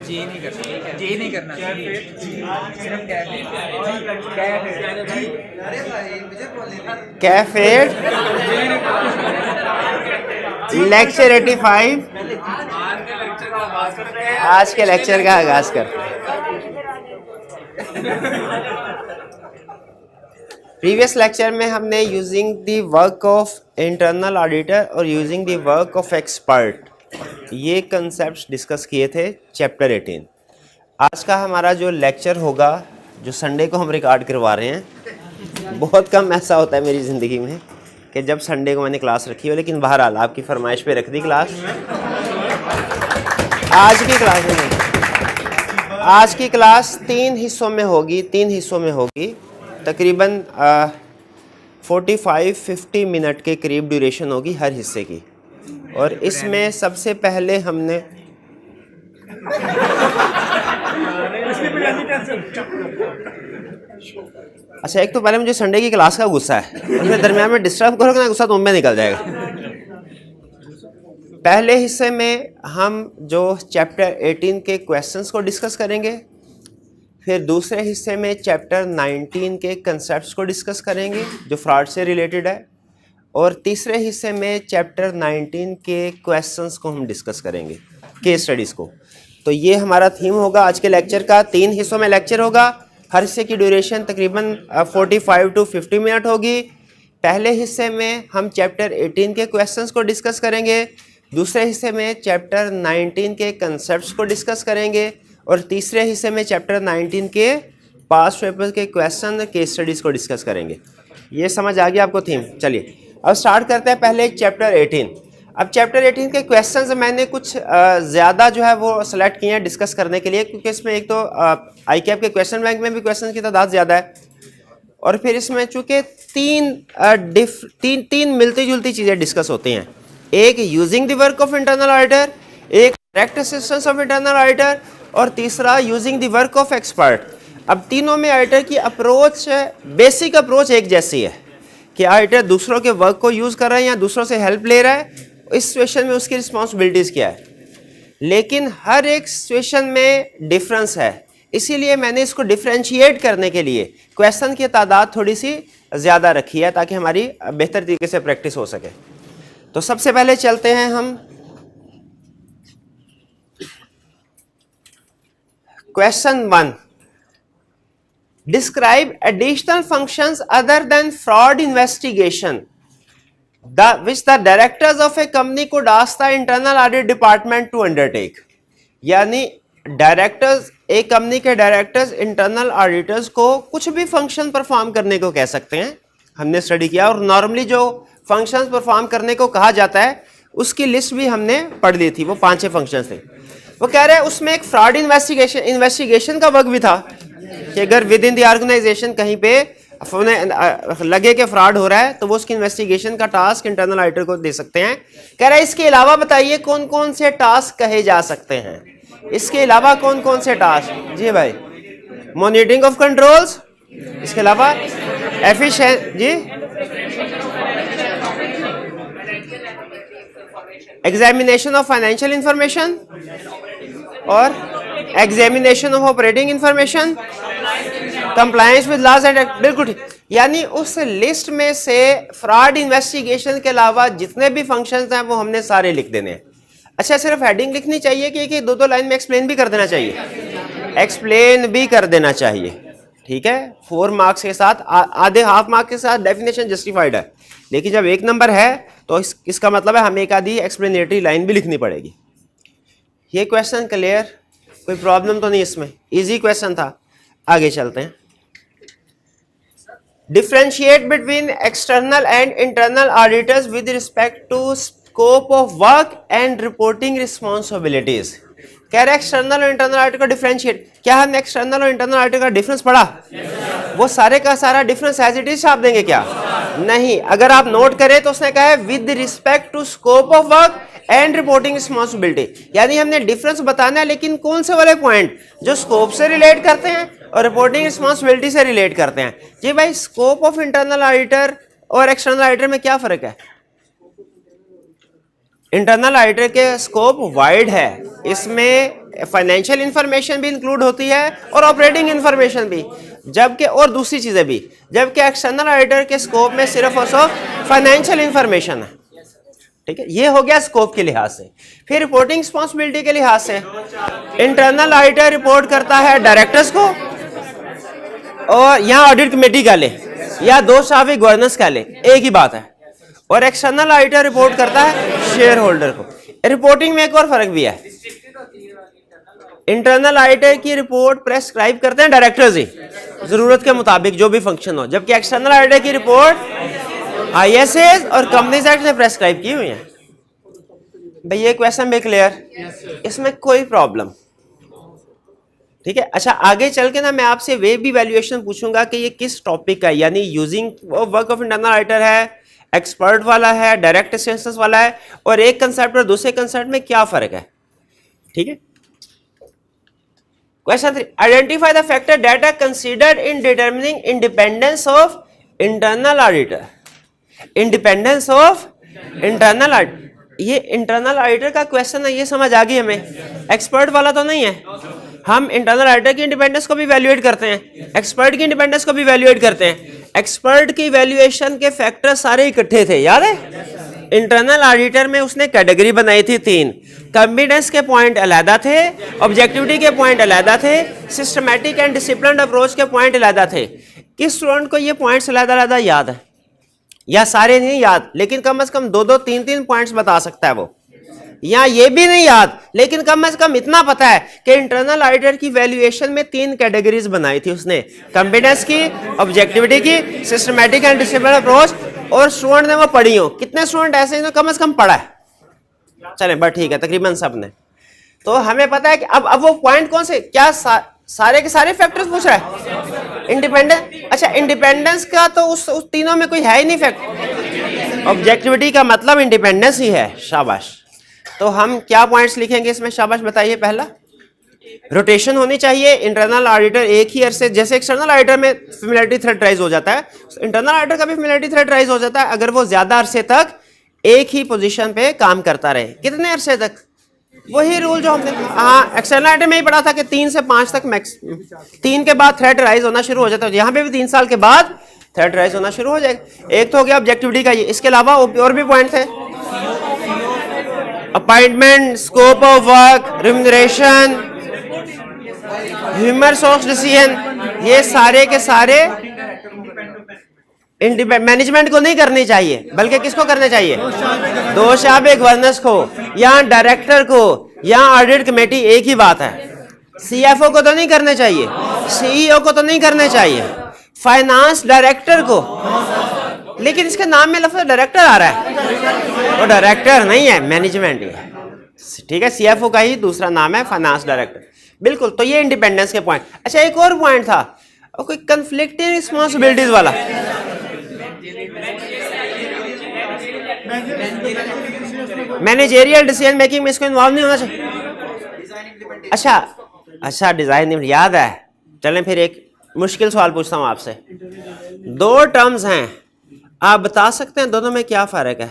जी नहीं करना, जी नहीं करना, सिर्फ कैफेट लेक्चर 85। आज के लेक्चर का आगाज करते हैं। प्रीवियस लेक्चर में हमने using the work of internal auditor और using the work of expert ये कंसेप्ट्स डिस्कस किए थे चैप्टर 18। आज का हमारा जो लेक्चर होगा, जो संडे को हम रिकॉर्ड करवा रहे हैं, बहुत कम ऐसा होता है मेरी ज़िंदगी में कि जब संडे को मैंने क्लास रखी हो, लेकिन बहरहाल आपकी फरमाइश पे रख दी क्लास। आज की क्लास तीन हिस्सों में होगी। तकरीबन 45-50 मिनट के करीब ड्यूरेशन होगी हर हिस्से की। और इसमें सबसे पहले हमने अच्छा, एक तो पहले मुझे संडे की क्लास का गुस्सा है, उसमें दरमियान में डिस्टर्ब करोगे ना, गुस्सा तुम में निकल जाएगा। पहले हिस्से में हम जो चैप्टर 18 के क्वेश्चंस को डिस्कस करेंगे, फिर दूसरे हिस्से में चैप्टर 19 के कंसेप्ट्स को डिस्कस करेंगे जो फ्रॉड से रिलेटेड है, और तीसरे हिस्से में चैप्टर 19 के क्वेश्चंस को हम डिस्कस करेंगे, केस स्टडीज़ को। तो ये हमारा थीम होगा आज के लेक्चर का। 3 हिस्सों में लेक्चर होगा, हर हिस्से की ड्यूरेशन तकरीबन 45-50 मिनट होगी। पहले हिस्से में हम चैप्टर 18 के क्वेश्चंस को डिस्कस करेंगे, दूसरे हिस्से में चैप्टर 19 के कंसेप्ट्स को डिस्कस करेंगे, और तीसरे हिस्से में चैप्टर 19 के पास्ट पेपर के क्वेश्चन केस स्टडीज़ को डिस्कस करेंगे। ये समझ आ गया आपको थीम? चलिए अब स्टार्ट करते हैं पहले चैप्टर 18। अब चैप्टर 18 के क्वेश्चंस मैंने कुछ ज़्यादा जो है वो सेलेक्ट किए हैं डिस्कस करने के लिए, क्योंकि इसमें एक तो आई कैप के क्वेश्चन बैंक में भी क्वेश्चन की तादाद ज़्यादा है, और फिर इसमें चूँकि तीन मिलती जुलती चीज़ें डिस्कस होती हैं। एक using the work of internal auditor, एक direct assistance of internal auditor, और तीसरा using the work of expert. अब तीनों में ऑडिटर की अप्रोच, बेसिक अप्रोच एक जैसी है कि ऑडिटर दूसरों के वर्क को यूज़ कर रहा है या दूसरों से हेल्प ले रहा है, इस सिचुएशन में उसकी रिस्पॉन्सिबिलिटीज़ क्या है। लेकिन हर एक सिचुएशन में डिफरेंस है, इसीलिए मैंने इसको डिफ्रेंशिएट करने के लिए क्वेश्चन की तादाद थोड़ी सी ज़्यादा रखी है, ताकि हमारी बेहतर तरीके से प्रैक्टिस हो सके। तो सबसे पहले चलते हैं हम question 1। Describe additional functions other than fraud investigation which the directors of a company could ask the internal audit department to undertake। यानी डायरेक्टर्स, एक कंपनी के डायरेक्टर्स इंटरनल ऑडिटर्स को कुछ भी फंक्शन परफॉर्म करने को कह सकते हैं। हमने स्टडी किया, और नॉर्मली जो फंक्शंस परफॉर्म करने को कहा जाता है उसकी लिस्ट भी हमने पढ़ ली थी। वो 5-6 फंक्शंस थे। वो कह रहे हैं उसमें एक फ्रॉड इन्वेस्टिगेशन का वर्क भी था कि अगर विद इन द ऑर्गेनाइजेशन कहीं पे लगे कि फ्रॉड हो रहा है तो वो उसकी इन्वेस्टिगेशन का टास्क इंटरनल ऑडिटर को दे सकते हैं। कह रहा है इसके अलावा बताइए कौन कौन से टास्क कहे जा सकते हैं। इसके अलावा कौन कौन से टास्क? जी भाई, मॉनिटरिंग ऑफ कंट्रोल्स, इसके अलावा एफिशिएंट, जी एग्जामिनेशन ऑफ फाइनेंशियल इंफॉर्मेशन, और examination of operating information, compliance with laws and act. बिल्कुल ठीक। यानी उस लिस्ट में से फ्रॉड इन्वेस्टिगेशन के अलावा जितने भी फंक्शंस हैं वो हमने सारे लिख देने हैं। अच्छा, सिर्फ हेडिंग लिखनी चाहिए कि 2-2 लाइन में एक्सप्लेन भी कर देना चाहिए? एक्सप्लेन भी कर देना चाहिए, ठीक है। 4 मार्क्स के साथ, आधे हाफ मार्क के साथ डेफिनेशन जस्टिफाइड है, लेकिन जब 1 नंबर है तो इसका मतलब है हमें एक आधी एक्सप्लेनेटरी लाइन भी लिखनी पड़ेगी। ये क्वेश्चन क्लियर? कोई प्रॉब्लम तो नहीं इसमें? इजी क्वेश्चन था। आगे चलते हैं। Differentiate between external and internal auditors with respect to scope of work and reporting responsibilities. कह रहे एक्सटर्नल और इंटरनल ऑडिटर का डिफरेंशिएट। क्या हमने एक्सटर्नल और इंटरनल ऑडिटर का डिफरेंस पढ़ा? वो सारे का सारा डिफरेंस एज इट इज छाप देंगे क्या? नहीं। अगर आप नोट करें तो उसने कहा है with respect to scope of work and reporting responsibility. यानी हमने डिफरेंस बताना है, लेकिन कौन से वाले पॉइंट जो स्कोप से रिलेट करते हैं और रिपोर्टिंग रिस्पॉन्सिबिलिटी से रिलेट करते हैं। जी भाई, स्कोप ऑफ इंटरनल ऑडिटर और एक्सटर्नल ऑडिटर में क्या फर्क है? इंटरनल ऑडिटर के स्कोप वाइड है, इसमें फाइनेंशियल इंफॉर्मेशन भी इंक्लूड होती है और ऑपरेटिंग इंफॉर्मेशन भी, जबकि और दूसरी चीजें भी, जबकि एक्सटर्नल ऑडिटर के स्कोप में सिर्फ और सिर्फ फाइनेंशियल इंफॉर्मेशन है। ठीक है, ये हो गया स्कोप के लिहाज से। फिर रिपोर्टिंग रिस्पॉन्सिबिलिटी के लिहाज से इंटरनल ऑडिटर रिपोर्ट करता है डायरेक्टर्स को, और यहाँ ऑडिट कमेटी का ले या दो शाफी गवर्नेंस का ले, एक ही बात है। और एक्सटर्नल ऑडिटर रिपोर्ट करता है शेयर होल्डर को। रिपोर्टिंग में एक और फर्क भी है, इंटरनल ऑडिटर की रिपोर्ट प्रेस्क्राइब करते हैं डायरेक्टर्स ही जरूरत के मुताबिक जो भी फंक्शन हो, जबकि एक्सटर्नल ऑडिटर की रिपोर्ट आईएसएस और कंपनीज एक्ट ने प्रेस्क्राइब की हुई है। भाई ये क्वेश्चन भी क्लियर, इसमें कोई प्रॉब्लम? ठीक है। अच्छा, आगे चल के ना मैं आपसे वे भी वैल्यूएशन पूछूंगा कि ये किस टॉपिक का है, यानी using work of internal auditor है, एक्सपर्ट वाला है, डायरेक्ट असिस्टेंस वाला है, और एक कंसेप्ट और दूसरे कंसेप्ट में क्या फर्क है। ठीक है। Question 3, identify the factor that are considered in determining independence of internal auditor. Independence of internal auditor, ये इंटरनल ऑडिटर का क्वेश्चन है, ये समझ आ गई हमें, एक्सपर्ट वाला तो नहीं है। हम इंटरनल ऑडिटर की इंडिपेंडेंस को भी वैल्यूएट करते हैं, एक्सपर्ट की इंडिपेंडेंस को भी वैल्यूएट करते हैं। एक्सपर्ट की वैल्यूएशन के फैक्टर सारे इकट्ठे थे, याद है? इंटरनल ऑडिटर में उसने कैटेगरी बनाई थी 3, कॉन्फिडेंस के पॉइंट अलहदा थे, ऑब्जेक्टिविटी के पॉइंट अलहदा थे, सिस्टमैटिक एंड डिसिप्लिन्ड अप्रोच के पॉइंट अलहदा थे। किस स्टूडेंट को ये पॉइंट्स अलहदा याद है? या सारे नहीं याद, लेकिन कम से कम 2-2, 3-3 पॉइंट्स बता सकता है वो। या ये भी नहीं याद, लेकिन कम से कम इतना पता है कि इंटरनल ऑडिटर की वैल्यूएशन में 3 कैटेगरीज बनाई थी उसने, कॉन्फिडेंस की, ऑब्जेक्टिविटी की, सिस्टमैटिक एंड डिसिप्लिन अप्रोच, और स्टूडेंट ने वो पढ़ी हो। कितने स्टूडेंट ऐसे हैं कम से कम पढ़ा है? चले बस ठीक है, तकरीबन सब ने। तो हमें पता है कि अब वो पॉइंट कौन से, क्या सारे के सारे फैक्टर्स पूछ रहा है? इंडिपेंडेंस, अच्छा इंडिपेंडेंस का तो उस तीनों में कोई है ही नहीं फैक्टर। ऑब्जेक्टिविटी का मतलब इंडिपेंडेंस ही है, शाबाश। तो हम क्या पॉइंट्स लिखेंगे इसमें, शाबाश बताइए। पहला, रोटेशन होनी चाहिए, इंटरनल ऑडिटर एक ही अरसे, जैसे एक्सटर्नल ऑडिटर में फेमिलियरिटी थ्रेड राइज हो जाता है, इंटरनल ऑडिटर का भी फेमिलियरिटी थ्रेड राइज हो जाता है अगर वो ज्यादा अरसे तक एक ही पोजीशन पे काम करता रहे। कितने अरसे तक? वही रूल जो हमने एक्सटर्नल ऑडिटर में ही पढ़ा था कि 3 से 5 तक मैक्स, 3 के बाद थ्रेड राइज होना शुरू हो जाता है। यहाँ पे भी 3 साल के बाद थ्रेड राइज होना शुरू हो जाएगा। एक तो हो गया ऑब्जेक्टिविटी का, ये इसके अलावा और भी पॉइंट थे, appointment, scope of work, remuneration, human source decision, ये सारे के सारे मैनेजमेंट को नहीं करनी चाहिए, बल्कि किसको करने चाहिए? दो शाबे गवर्नेंस को, या डायरेक्टर को, या ऑडिट कमेटी, एक ही बात है। सीएफओ को तो नहीं करने चाहिए, सीईओ को तो नहीं करने चाहिए, फाइनेंस डायरेक्टर को, लेकिन इसके नाम में लफ्ज़ डायरेक्टर आ रहा है, वो डायरेक्टर नहीं है, मैनेजमेंट है। ठीक है, सीएफओ का ही दूसरा नाम है फाइनेंस डायरेक्टर, बिल्कुल। तो ये इंडिपेंडेंस के पॉइंट। अच्छा, एक और पॉइंट था, कोई कंफ्लिक्टिंग रिस्पॉन्सिबिलिटीज वाला, मैनेजेरियल डिसीजन मेकिंग में इसको इन्वॉल्व नहीं होना चाहिए। अच्छा डिजाइन याद है। चलें फिर एक मुश्किल सवाल पूछता हूं आपसे। 2 टर्म्स हैं, आप बता सकते हैं दोनों में क्या फर्क है?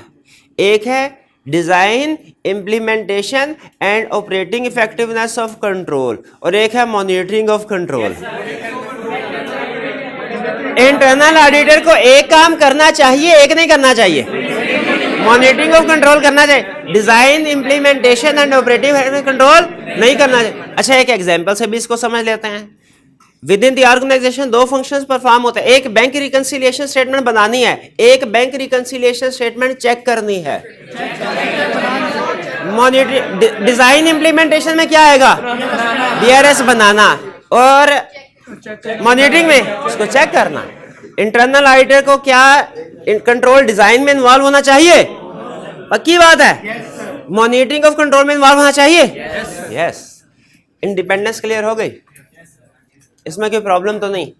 एक है design, implementation and operating effectiveness of control, और एक है monitoring of control. Internal auditor को एक काम करना चाहिए, एक नहीं करना चाहिए, मॉनिटरिंग ऑफ कंट्रोल करना चाहिए, design, implementation and operative control नहीं करना चाहिए। अच्छा, एक एग्जांपल से भी इसको समझ लेते हैं। Within the organisation 2 functions perform होते हैं, एक बैंक रिकंसिलिएशन स्टेटमेंट बनानी है, एक बैंक रिकंसिलिएशन स्टेटमेंट चेक करनी है। मॉनिटरिंग, डिजाइन इम्प्लीमेंटेशन में क्या आएगा? बीआरएस बनाना, और मॉनिटरिंग में उसको चेक करना। इंटरनल ऑडिटर को क्या कंट्रोल डिजाइन में इन्वॉल्व होना चाहिए? पक्की बात है। मॉनिटरिंग ऑफ कंट्रोल में इन्वॉल्व होना चाहिए। यस। इंडिपेंडेंस क्लियर हो गई, इसमें कोई प्रॉब्लम तो नहीं।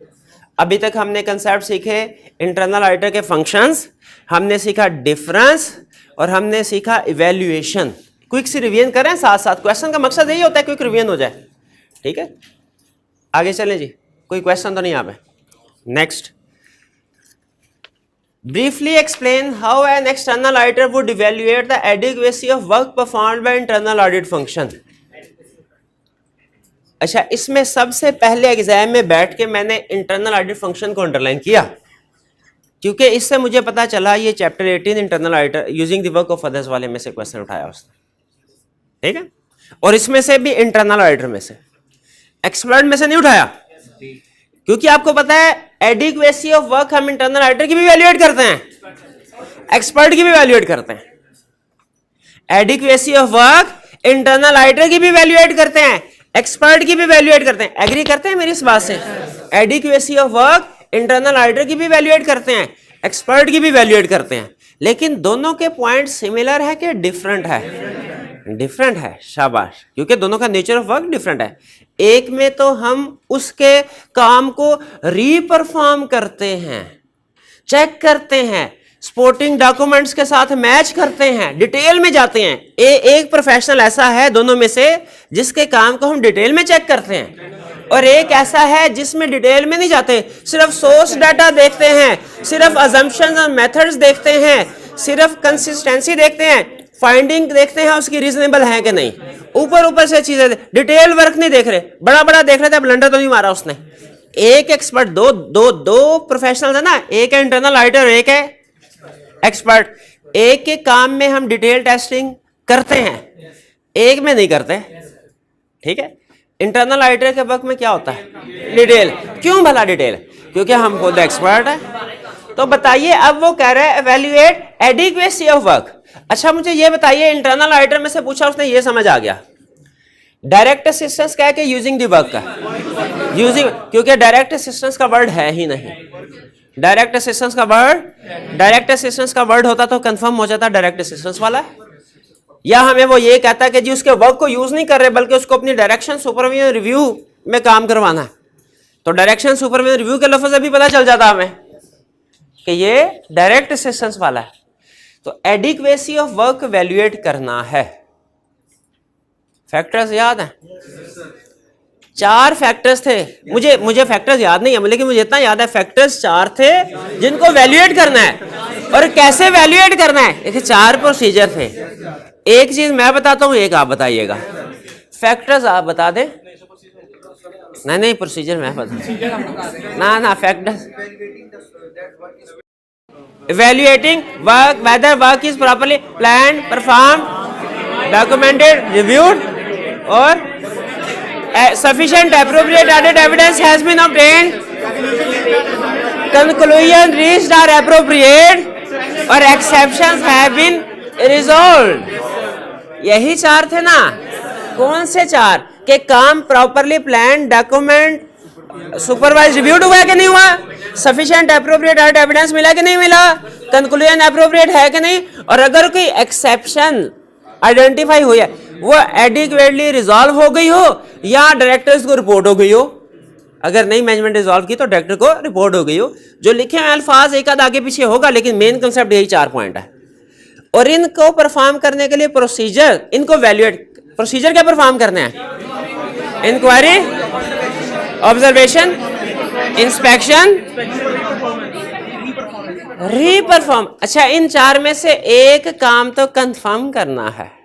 अभी तक हमने कंसेप्ट सीखे इंटरनल ऑडिटर के फंक्शंस, हमने सीखा डिफरेंस, और हमने सीखा इवैल्यूएशन। क्विक सी रिवीजन करें साथ साथ, क्वेश्चन का मकसद यही होता है क्विक रिवीजन हो जाए। ठीक है, आगे चलें जी। कोई क्वेश्चन तो नहीं यहाँ पे? Next, briefly explain how an external auditor would evaluate the adequacy of work performed by internal audit function. अच्छा, इसमें सबसे पहले एग्जाम में बैठ के मैंने इंटरनल ऑडिट फंक्शन को अंडरलाइन किया, क्योंकि इससे मुझे पता चला ये chapter 18 internal auditor using the work of others वाले में से क्वेश्चन उठाया उसने, ठीक है। और इसमें से भी इंटरनल ऑडिटर में से, एक्सपर्ट में से नहीं उठाया, क्योंकि आपको पता है एडिक्वेसी ऑफ वर्क हम इंटरनल ऑडिटर की भी वैल्यूएट करते हैं, एक्सपर्ट की भी वैल्यूएट करते हैं। Adequacy of work internal auditor की भी वैल्यूएट करते हैं, एक्सपर्ट की भी वैल्यूएट करते हैं। एग्री करते हैं मेरी इस बात से? Adequacy of work internal auditor की भी वैल्यूएट करते हैं, एक्सपर्ट की भी वैल्यूएट करते हैं, लेकिन दोनों के पॉइंट सिमिलर है कि डिफरेंट है? डिफरेंट है, शाबाश, क्योंकि दोनों का नेचर ऑफ वर्क डिफरेंट है। एक में तो हम उसके काम को रीपरफॉर्म करते हैं, चेक करते हैं, स्पोर्टिंग डॉक्यूमेंट्स के साथ मैच करते हैं, डिटेल में जाते हैं। एक प्रोफेशनल ऐसा है दोनों में से जिसके काम को हम डिटेल में चेक करते हैं, और एक ऐसा है जिसमें डिटेल में नहीं जाते, सिर्फ सोर्स डाटा देखते हैं, सिर्फ अजम्पशंस और मेथड्स देखते हैं, सिर्फ कंसिस्टेंसी देखते हैं, फाइंडिंग देखते हैं उसकी रीजनेबल है कि नहीं, ऊपर ऊपर से चीजें, डिटेल वर्क नहीं देख रहे, बड़ा बड़ा देख रहे थे, ब्लंडर तो नहीं मारा उसने। एक एक्सपर्ट, दो प्रोफेशनल है ना, एक है इंटरनल ऑडिटर, एक है एक्सपर्ट। एक के काम में हम डिटेल टेस्टिंग करते हैं, एक में नहीं करते, ठीक है। इंटरनल ऑडिटर के वर्क में क्या होता है? डिटेल। क्यों भला डिटेल? क्योंकि हम खुद एक्सपर्ट है। तो बताइए, अब वो कह रहे हैं एवेल्युएट एडिक्वेसी ऑफ वर्क। अच्छा मुझे ये बताइए, इंटरनल ऑडिटर में से पूछा, उसने ये समझ आ गया, डायरेक्ट असिस्टेंस क्या है कि यूजिंग द वर्क का? यूजिंग, क्योंकि डायरेक्ट असिस्टेंस का वर्ड है ही नहीं। डायरेक्ट असिस्टेंस का वर्ड होता तो कंफर्म हो जाता डायरेक्ट असिस्टेंस वाला, या हमें वो ये कहता है कि जी उसके वर्क को यूज नहीं कर रहे बल्कि उसको अपनी डायरेक्शन सुपरविजन रिव्यू में काम करवाना है, तो डायरेक्शन सुपरविजन रिव्यू के लफ्ज अभी पता चल जाता हमें कि ये डायरेक्ट असिस्टेंस वाला है। तो एडिक्वेसी ऑफ वर्क वैल्यूएट करना है। फैक्टर्स याद है? 4 फैक्टर्स थे, मुझे फैक्टर्स याद नहीं है, लेकिन मुझे इतना याद है फैक्टर्स 4 थे जिनको वैल्यूएट करना है। और कैसे वैल्यूएट करना है? देखिए 4 प्रोसीजर थे, एक चीज मैं बताता हूं, एक आप बताइएगा। फैक्टर्स आप बता दें। नहीं प्रोसीजर मैं बता ना factors. Evaluating work, whether work is properly planned, performed, documented, reviewed, और sufficient appropriate added evidence has been obtained, conclusion reached are appropriate, और exceptions have been resolved। यही 4 थे ना? कौन से 4? के काम properly plan, document, supervise, reviewed हुआ कि नहीं हुआ, सफिशिएंट एप्रोप्रिएट एडेड एविडेंस मिला कि नहीं मिला, कंक्लूजन एप्रोप्रिएट है कि नहीं, और अगर कोई एक्सेप्शन आइडेंटिफाई हुई है वो एडिक्वेटली रिजॉल्व हो गई हो या डायरेक्टर्स को रिपोर्ट हो गई हो। अगर नहीं मैनेजमेंट रिजॉल्व की तो डायरेक्टर को रिपोर्ट हो गई हो। जो लिखे हैं अल्फाज एक आध आगे पीछे होगा, लेकिन मेन कंसेप्ट यही 4 पॉइंट है। और इनको परफॉर्म करने के लिए प्रोसीजर, इनको वैल्यूएट, प्रोसीजर क्या परफॉर्म करने हैं? Inquiry, observation, inspection, reperform. अच्छा, इन 4 में से एक काम तो कंफर्म करना है।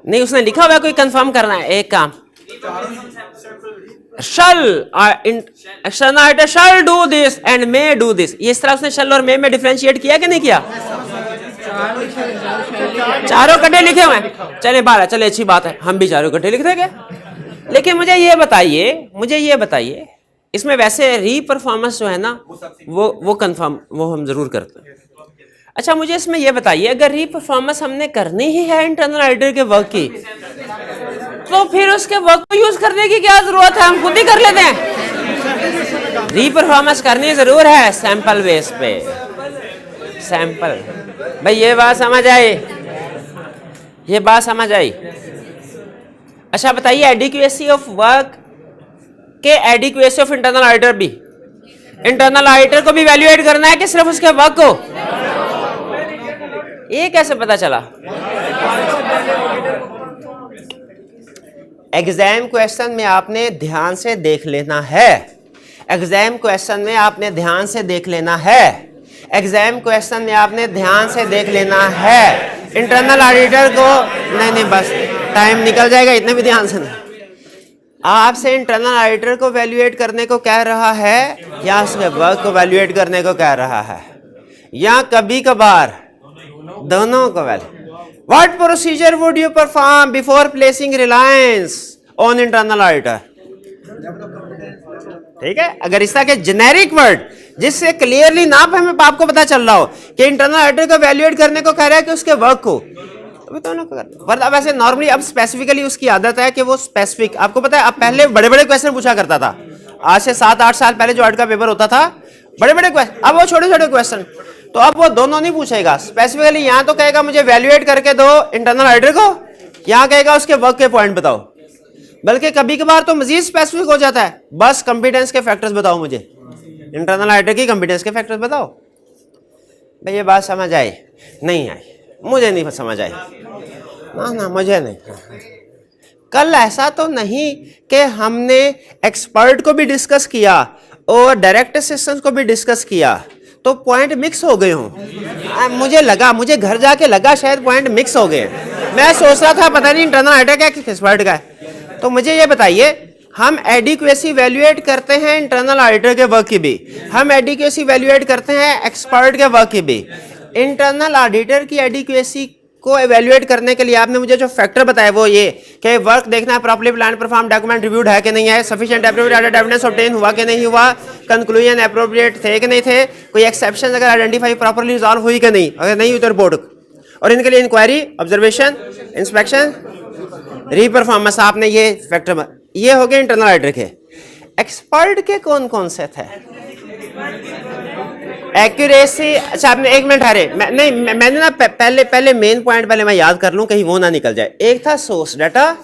नहीं, उसने लिखा हुआ कोई कंफर्म करना है एक काम। Shall do this and may do this. इस तरह उसने शल और मे में डिफरेंशिएट किया कि नहीं किया? चारों कटे लिखे हुए हैं। चले 12, चले अच्छी बात है, हम भी चारों कटे लिख देंगे। लेकिन मुझे ये बताइए इसमें वैसे री-परफॉर्मेंस जो है ना वो कंफर्म, वो हम जरूर करते हैं। अच्छा मुझे इसमें ये बताइए, अगर री-परफॉर्मेंस हमने करनी ही है इंटरनल ऑडिटर के वर्क की, तो फिर उसके वर्क को यूज करने की क्या जरूरत है? हम खुद ही कर लेते हैं। री-परफॉर्मेंस करनी जरूर है सैंपल बेस पे। सैंपल, भाई ये बात समझ आई? अच्छा बताइए, एडिक्वेसी ऑफ वर्क के एडिक्वेसी ऑफ इंटरनल ऑडिटर भी, इंटरनल ऑडिटर को भी वैल्यूएट करना है कि सिर्फ उसके वर्क को? ये कैसे पता चला? एग्जाम क्वेश्चन में आपने ध्यान से देख लेना है। एग्जाम क्वेश्चन में आपने ध्यान से देख लेना है। एग्जाम क्वेश्चन में आपने ध्यान से देख लेना है। इंटरनल ऑडिटर को नहीं बस टाइम निकल जाएगा, इतने भी ध्यान से नहीं। आपसे इंटरनल ऑडिटर को वैल्यूएट करने को कह रहा है या उसके वर्क को वैल्यूएट करने को कह रहा है, या कभी कभार दोनों को what procedure would you perform before placing reliance on internal auditor? ठीक है, अगर इस तरह के जेनेरिक वर्ड जिससे क्लियरली ना हमें आपको पता चल रहा हो कि इंटरनल ऑडिटर को वैल्यूएट करने को कह रहा है कि उसके वर्क को, वरना वैसे नॉर्मली अब स्पेसिफिकली उसकी आदत है कि वो स्पेसिफिक, आपको पता है अब पहले बड़े बड़े क्वेश्चन पूछा करता था, आज से 7-8 साल पहले जो ऑडिट का पेपर होता था बड़े बड़े क्वेश्चन, अब वो छोटे छोटे क्वेश्चन, तो अब वो दोनों नहीं पूछेगा स्पेसिफिकली, यहाँ तो कहेगा मुझे वैल्यूएट करके दो इंटरनल ऑडिटर को, यहाँ कहेगा उसके वर्क के पॉइंट बताओ, बल्कि कभी कभार तो मजीद स्पेसिफिक हो जाता है, बस कंपिटेंस के फैक्टर्स बताओ मुझे, इंटरनल ऑडिटर की कंपिटेंस के फैक्टर्स बताओ। भाई ये बात समझ आई? नहीं आई, मुझे नहीं समझ आई, ना मुझे नहीं। कल ऐसा तो नहीं कि हमने एक्सपर्ट को भी डिस्कस किया और डायरेक्ट असिस्टेंट को भी डिस्कस किया तो पॉइंट मिक्स हो गए हों, मुझे घर जाके लगा शायद पॉइंट मिक्स हो गए, मैं सोच रहा था पता नहीं इंटरनल ऑडिटर का कि एक्सपर्ट का है। तो मुझे ये बताइए, हम एडिक्वेसी वैल्यूएट करते हैं इंटरनल ऑडिटर के वर्क की भी, हम एडिक्वेसी वैल्यूएट करते हैं एक्सपर्ट के वर्क की भी। इंटरनल ऑडिटर की एडिक्वेसी को एवेल्युएट करने के लिए आपने मुझे जो फैक्टर बताया वो ये कि वर्क देखना है properly plan perform, document reviewed है कि नहीं है, सफिशिएंट एप्रोप्रिएट एविडेंस ऑब्टेन हुआ कि नहीं हुआ, कंक्लूजन एप्रोप्रिएट थे कि नहीं थे, कोई एक्सेप्शन अगर आइडेंटिफाई प्रॉपर्ली रिजॉल्व हुई कि नहीं, अगर नहीं हुई तो रिपोर्ट, और इनके लिए इंक्वायरी, ऑब्जर्वेशन, इंस्पेक्शन, रीपरफॉर्मेंस। आपने ये फैक्टर, ये हो गए इंटरनल ऑडिटर के। एक्सपर्ट के कौन कौन से थे? एक्यूरेसी, अच्छा आपने एक मिनट ठहरे, मैंने ना पहले मेन पॉइंट पहले मैं याद कर लूं कहीं वो ना निकल जाए। एक था सोर्स डाटा,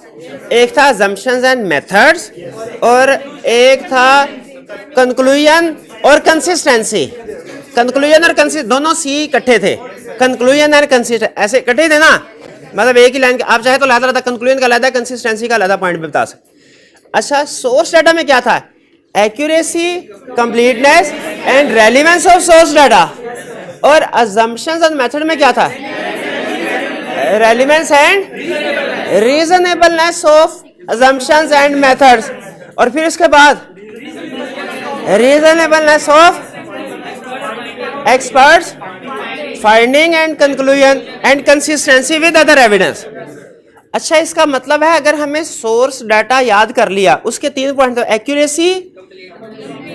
एक था assumptions एंड मेथड्स, और एक था कंक्लूजन और कंसिस्टेंसी। कंक्लूजन और कंसिस्टेंसी दोनों सी इकट्ठे थे, कंक्लूजन और कंसिस्टेंसी ऐसे इकट्ठे थे ना, मतलब एक ही लाइन के, आप चाहे तो अलग कंक्लूजन का अलग, कंसिस्टेंसी का अलग पॉइंट भी बता सकते। अच्छा सोर्स डाटा में क्या था? Accuracy, completeness and relevance of source data, और assumptions एंड मेथड में क्या था? Relevance and reasonableness of assumptions and methods, और फिर इसके बाद reasonableness of experts finding and conclusion and consistency with other evidence. अच्छा इसका मतलब है अगर हमें सोर्स डाटा याद कर लिया, उसके 3 पॉइंट तो एक्यूरेसी,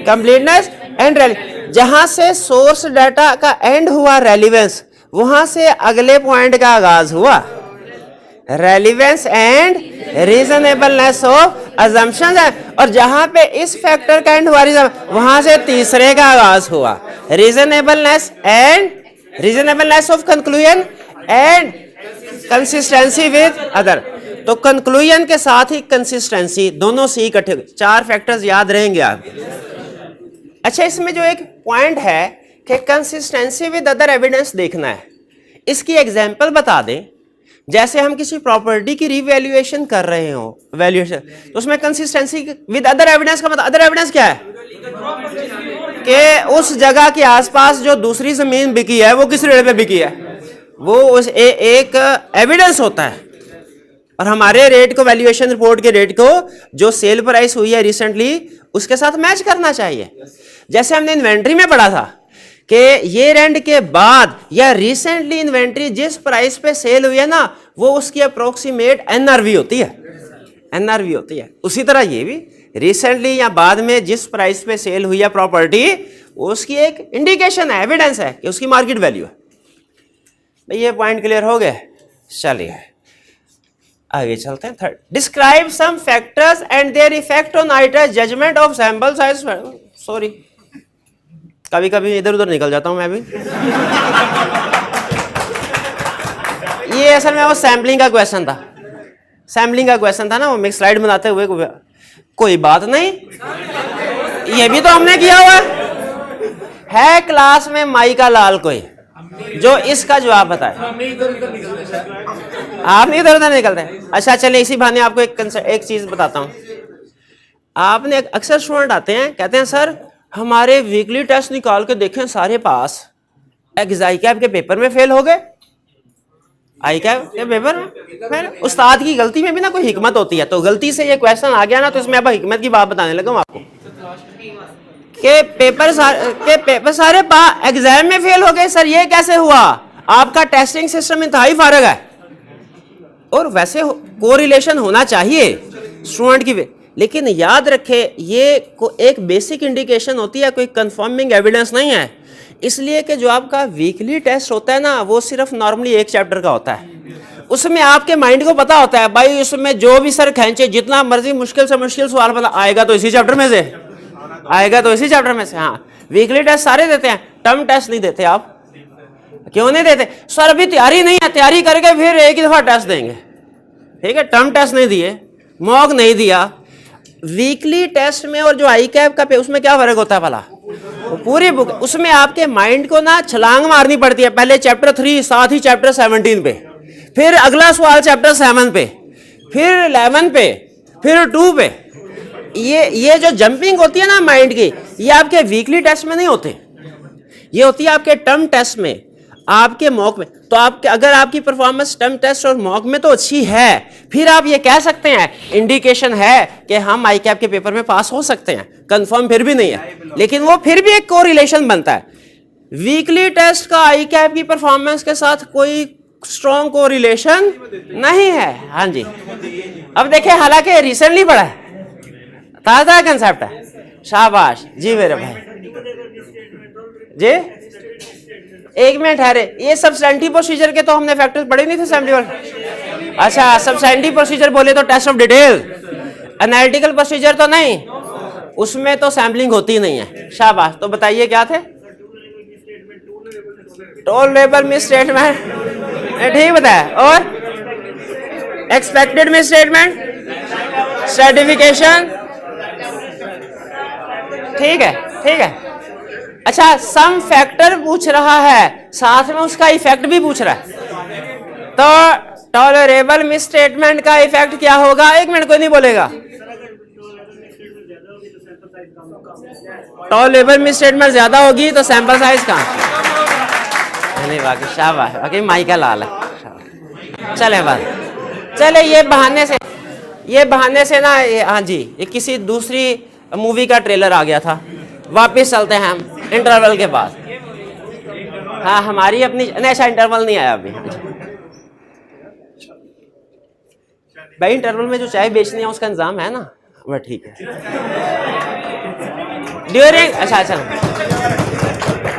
कंप्लीटनेस एंड रेलिवेंस, जहां से सोर्स डाटा का एंड हुआ रेलिवेंस, वहां से अगले पॉइंट का आगाज हुआ relevance and reasonableness of assumption, और जहां पे इस फैक्टर का एंड हुआ वहां से तीसरे का आगाज हुआ reasonableness of conclusion and consistency with other. तो कंक्लूजन के साथ ही कंसिस्टेंसी दोनों से इकट्ठे, 4 फैक्टर्स याद रहेंगे आप। अच्छा इसमें जो एक पॉइंट है कि कंसिस्टेंसी विद अदर एविडेंस देखना है, इसकी एग्जांपल बता दें। जैसे हम किसी प्रॉपर्टी की रिवैल्यूएशन कर रहे हो, वैल्यूएशन, तो उसमें कंसिस्टेंसी विद अदर एविडेंस का मतलब, अदर एविडेंस क्या है कि उस जगह के आसपास जो दूसरी जमीन बिकी है वो किस रेट पे बिकी है, वो उस एक एविडेंस होता है, और हमारे रेट को, वैल्यूएशन रिपोर्ट के रेट को जो सेल प्राइस हुई है रिसेंटली उसके साथ मैच करना चाहिए। जैसे हमने इन्वेंट्री में पढ़ा था कि ईयर एंड के बाद या रिसेंटली इन्वेंट्री जिस प्राइस पे सेल हुई है ना, वो उसकी अप्रोक्सीमेट एनआरवी होती है, एनआरवी होती है। उसी तरह ये भी रिसेंटली या बाद में जिस प्राइस पे सेल हुई है प्रॉपर्टी, उसकी एक इंडिकेशन है, एविडेंस है कि उसकी मार्केट वैल्यू है। ये पॉइंट क्लियर हो गए? चलिए आगे चलते हैं। Third, describe some factors and their effect on auditor judgement of sample size. Sorry कभी कभी इधर उधर निकल जाता हूं मैं भी। ये असल में वो सैम्पलिंग का क्वेश्चन था, सैम्पलिंग का क्वेश्चन था ना, वो मिक्स स्लाइड बनाते हुए। कोई बात नहीं, ये भी तो हमने किया हुआ है क्लास में। माई का लाल कोई जो इसका जवाब बताए, आप नहीं इधर उधर निकलते। अच्छा चलिए इसी बहाने आपको एक चीज बताता हूं। आपने अक्सर स्टूडेंट आते हैं, कहते हैं सर हमारे वीकली टेस्ट निकाल के देखें सारे पास, एग्जाम के पेपर में फेल हो गए। आई कैप के पेपर में। फिर उस्ताद की गलती में भी ना कोई हिकमत होती है, तो गलती से ये क्वेश्चन आ गया ना, तो इसमें अब हिकमत की बात बताने लगा हूं आपको के पेपर सारे एग्जाम में फेल हो गए सर, ये कैसे हुआ? आपका टेस्टिंग सिस्टम इंतहाई फारग है। और वैसे कोरिलेशन होना चाहिए स्टूडेंट की, लेकिन याद रखे ये एक बेसिक इंडिकेशन होती है, कोई कंफर्मिंग एविडेंस नहीं है। इसलिए कि जो आपका वीकली टेस्ट होता है ना, वो सिर्फ नॉर्मली एक चैप्टर का होता है। उसमें आपके माइंड को पता होता है भाई उसमें जो भी सर खींचे, जितना मर्जी मुश्किल से मुश्किल सवाल पता आएगा तो इसी चैप्टर में से आएगा, तो इसी चैप्टर में से। हाँ, वीकली टेस्ट सारे देते हैं, टर्म टेस्ट नहीं देते। आप क्यों नहीं देते? सर अभी तैयारी नहीं है, तैयारी करके फिर एक ही दफा टेस्ट देंगे, ठीक है। टर्म टेस्ट नहीं दिए, मॉक नहीं दिया। वीकली टेस्ट में और जो आई कैप का पे, उसमें क्या फर्क होता है भला? वो पूरी बुक, उसमें आपके माइंड को ना छलांग मारनी पड़ती है। पहले चैप्टर 3, साथ ही चैप्टर 17 पे, फिर अगला सवाल चैप्टर 7 पे, फिर 11 पे, फिर 2 पे। ये जो जंपिंग होती है ना माइंड की, ये आपके वीकली टेस्ट में नहीं होते, ये होती है आपके टर्म टेस्ट में, आपके मॉक में। तो आपके अगर आपकी परफॉर्मेंस टर्म टेस्ट और मॉक में तो अच्छी है, फिर आप ये कह सकते हैं इंडिकेशन है कि हम आई कैप के पेपर में पास हो सकते हैं। कंफर्म फिर भी नहीं है, लेकिन वो फिर भी एक कोरिलेशन बनता है। वीकली टेस्ट का आई कैप की परफॉर्मेंस के साथ कोई स्ट्रॉन्ग कोरिलेशन नहीं है। हाँ जी, अब देखिए, हालांकि रिसेंटली पढ़ा है, ताजा कंसेप्ट है। शाबाश जी मेरे भाई जी। एक मिनट ठहरे, ये सब्सटेंटिव प्रोसीजर के तो हमने फैक्टर्स पढ़े नहीं थे 71? अच्छा, सब्सटेंटिव प्रोसीजर बोले तो test of detail, analytical procedure तो नहीं, उसमें तो सैम्पलिंग होती नहीं है। शाबाश, तो बताइए क्या थे? टोलेबल मिस स्टेटमेंट, ठीक बताया। और एक्सपेक्टेड मिस स्टेटमेंट, सर्टिफिकेशन, ठीक है, ठीक है। अच्छा, सम फैक्टर पूछ रहा है, साथ में उसका इफेक्ट भी पूछ रहा है, तो टॉलरेबल मिस स्टेटमेंट का इफेक्ट क्या होगा? एक मिनट, कोई नहीं बोलेगा। टॉलरेबल मिस स्टेटमेंट ज्यादा होगी तो सैंपल साइज कहाँ? नहीं, बाकी शाबाश, बाकी माइका लाल है। चले बात, चले ये बहाने से ना, हाँ जी, ये किसी दूसरी मूवी का ट्रेलर आ गया था। वापस चलते हैं हम इंटरवल के बाद। हाँ, हमारी अपनी नहीं, ऐसा इंटरवल नहीं आया अभी भाई। इंटरवल में जो चाय बेचनी है उसका इंतजाम है ना, वह ठीक है।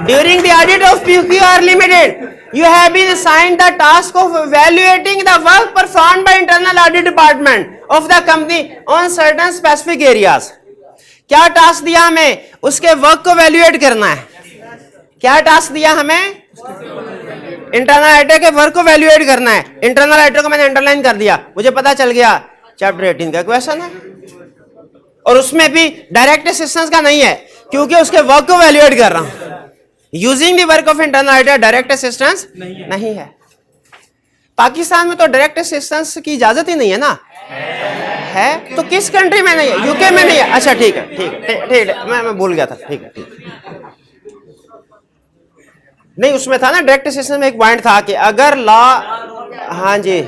During the audit of PQR limited you have been assigned the task of evaluating the work performed by internal audit department of the company on certain specific areas। क्या टास्क दिया हमें? उसके वर्क को वैल्यूएट करना है। क्या task दिया हमें? इंटरनल ऑडिटर के वर्क को वैल्यूएट करना है। इंटरनल ऑडिटर को मैंने अंडरलाइन कर दिया, मुझे पता चल गया चैप्टर 18 का क्वेश्चन है। और उसमें भी डायरेक्ट असिस्टेंस का नहीं है, क्योंकि उसके वर्क को वैल्यूएट कर रहा हूं। Using the work of internal auditor, direct assistance नहीं है। पाकिस्तान में तो डायरेक्ट असिस्टेंस की इजाजत ही नहीं है ना। है तो किस कंट्री में नहीं है? यूके में नहीं है। अच्छा ठीक है, ठीक है, मैं भूल गया था। ठीक है, नहीं उसमें था ना डायरेक्ट असिस्टेंस में एक पॉइंट था कि अगर लॉ, हाँ जी,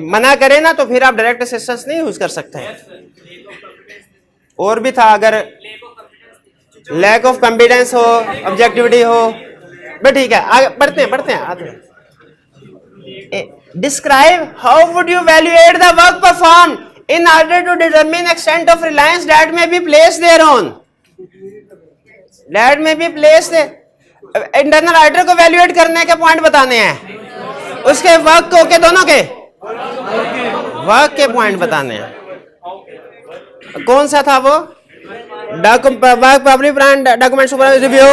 मना करे ना तो फिर आप डायरेक्ट असिस्टेंस नहीं यूज कर सकते। और भी था, अगर लैक ऑफ कॉन्फिडेंस हो, ऑब्जेक्टिविटी हो। बट ठीक है, आगे बढ़ते हैं। Describe how would you valuate the work performed in order to determine extent of reliance that may be placed thereon, that may be placed internal auditor को valuate करने के पॉइंट बताने हैं, उसके वर्क को के दोनों के वर्क के पॉइंट बताने हैं। कौन सा था वो? Work public plan document supervisor review,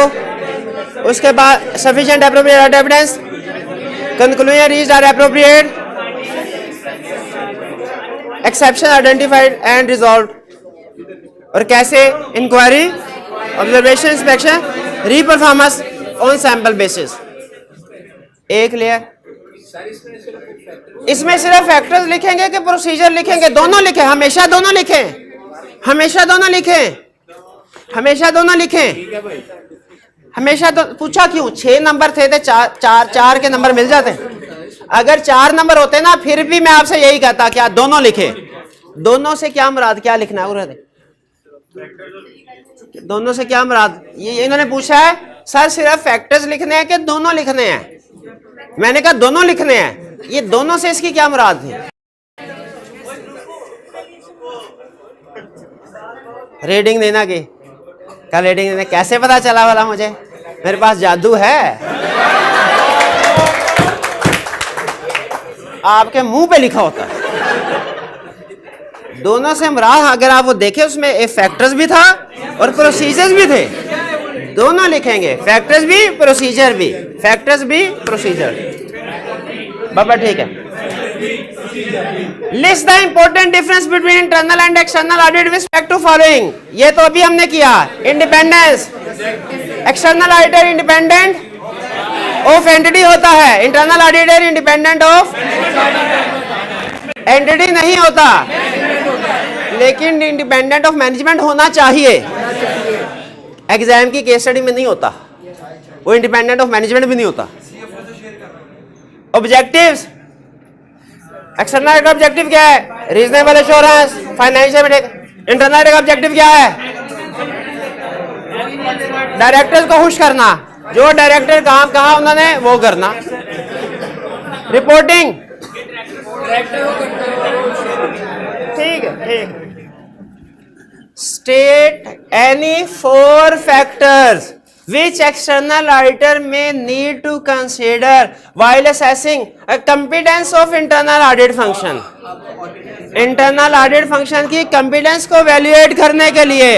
उसके बाद sufficient appropriate evidence, conclusion reached are appropriate, exception identified and resolve, और कैसे inquiry, observation, inspection, reperformance on sample basis. एक लेयर। इसमें सिर्फ फैक्टर्स लिखेंगे कि प्रोसीजर लिखेंगे? दोनों लिखें, हमेशा दोनों लिखें, हमेशा दोनों लिखें, हमेशा दोनों लिखें, हमेशा। तो पूछा क्यों? 6 नंबर थे तो चार के नंबर मिल जाते। अगर 4 नंबर होते ना फिर भी मैं आपसे यही कहता क्या दोनों लिखे। दोनों से क्या मुराद, क्या लिखना है उन्होंने, दोनों से क्या मुराद, ये इन्होंने पूछा है सर सिर्फ फैक्टर्स लिखने हैं कि दोनों लिखने हैं। मैंने कहा दोनों लिखने हैं, ये दोनों से इसकी क्या मुराद थी। रीडिंग देना की कल रीडिंग देना, कैसे पता चला वाला मुझे, मेरे पास जादू है। आपके मुंह पे लिखा होता है। दोनों से मुराद अगर आप वो देखें उसमें एक फैक्टर्स भी था और प्रोसीजर्स भी थे, दोनों लिखेंगे, फैक्टर्स भी प्रोसीजर भी, फैक्टर्स भी प्रोसीजर। बाबा ठीक है। List the important difference between internal and external audit with respect to following. ये तो अभी हमने किया, independence, external auditor independent of entity होता है, internal auditor independent of entity नहीं होता, लेकिन इंडिपेंडेंट ऑफ मैनेजमेंट होना चाहिए। एग्जाम की केस स्टडी में नहीं होता, वो इंडिपेंडेंट ऑफ मैनेजमेंट भी नहीं होता। ऑब्जेक्टिव्स, एक्सटर्नल का ऑब्जेक्टिव क्या है, रीजनेबल एश्योरेंस, फाइनेंशियल। इंटरनल का ऑब्जेक्टिव क्या है, डायरेक्टर्स को खुश करना, जो डायरेक्टर काम कहा उन्होंने वो करना। रिपोर्टिंग, ठीक है ठीक। State any 4 factors which external auditor may need to consider while assessing a competence of internal audit function। internal audit function की competence को evaluate करने के लिए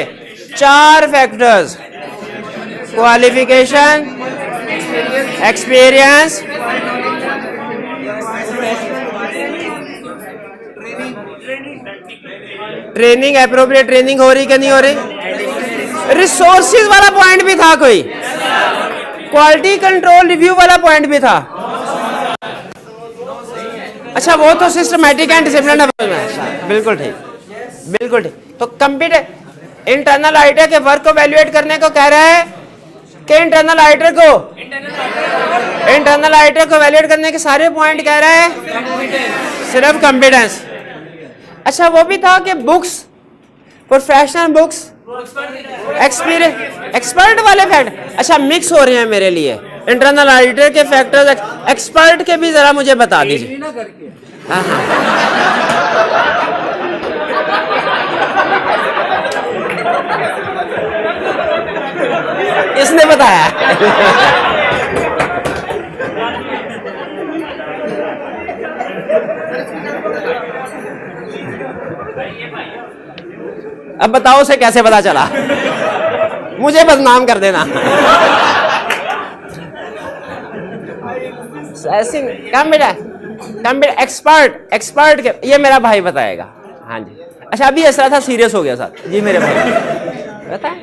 4 factors, qualification, experience, training, appropriate training हो रही कि नहीं हो रही, रिसोर्सेज वाला पॉइंट भी था, कोई क्वालिटी कंट्रोल रिव्यू वाला पॉइंट भी था। अच्छा वो तो सिस्टमैटिक एंड डिसिप्लिन है, बिल्कुल ठीक बिल्कुल ठीक। तो कंप्यूटर इंटरनल ऑडिटर के वर्क को वैल्यूएट करने को कह रहा है कि इंटरनल ऑडिटर को वैल्यूएट करने के सारे पॉइंट कह रहा है सिर्फ कंपिटेंस। अच्छा वो भी था कि books, professional books, experience, expert वाले फैक्टर। अच्छा मिक्स हो रहे हैं मेरे लिए, इंटरनल ऑडिटर के फैक्टर्स, एक्सपर्ट के भी जरा मुझे बता दीजिए। हाँ हाँ इसने बताया। अब बताओ उसे कैसे पता चला, मुझे बदनाम कर देना। एक्सपर्ट के ये मेरा भाई बताएगा। हाँ जी अच्छा अभी ऐसा था, सीरियस हो गया साथ जी मेरे भाई बता।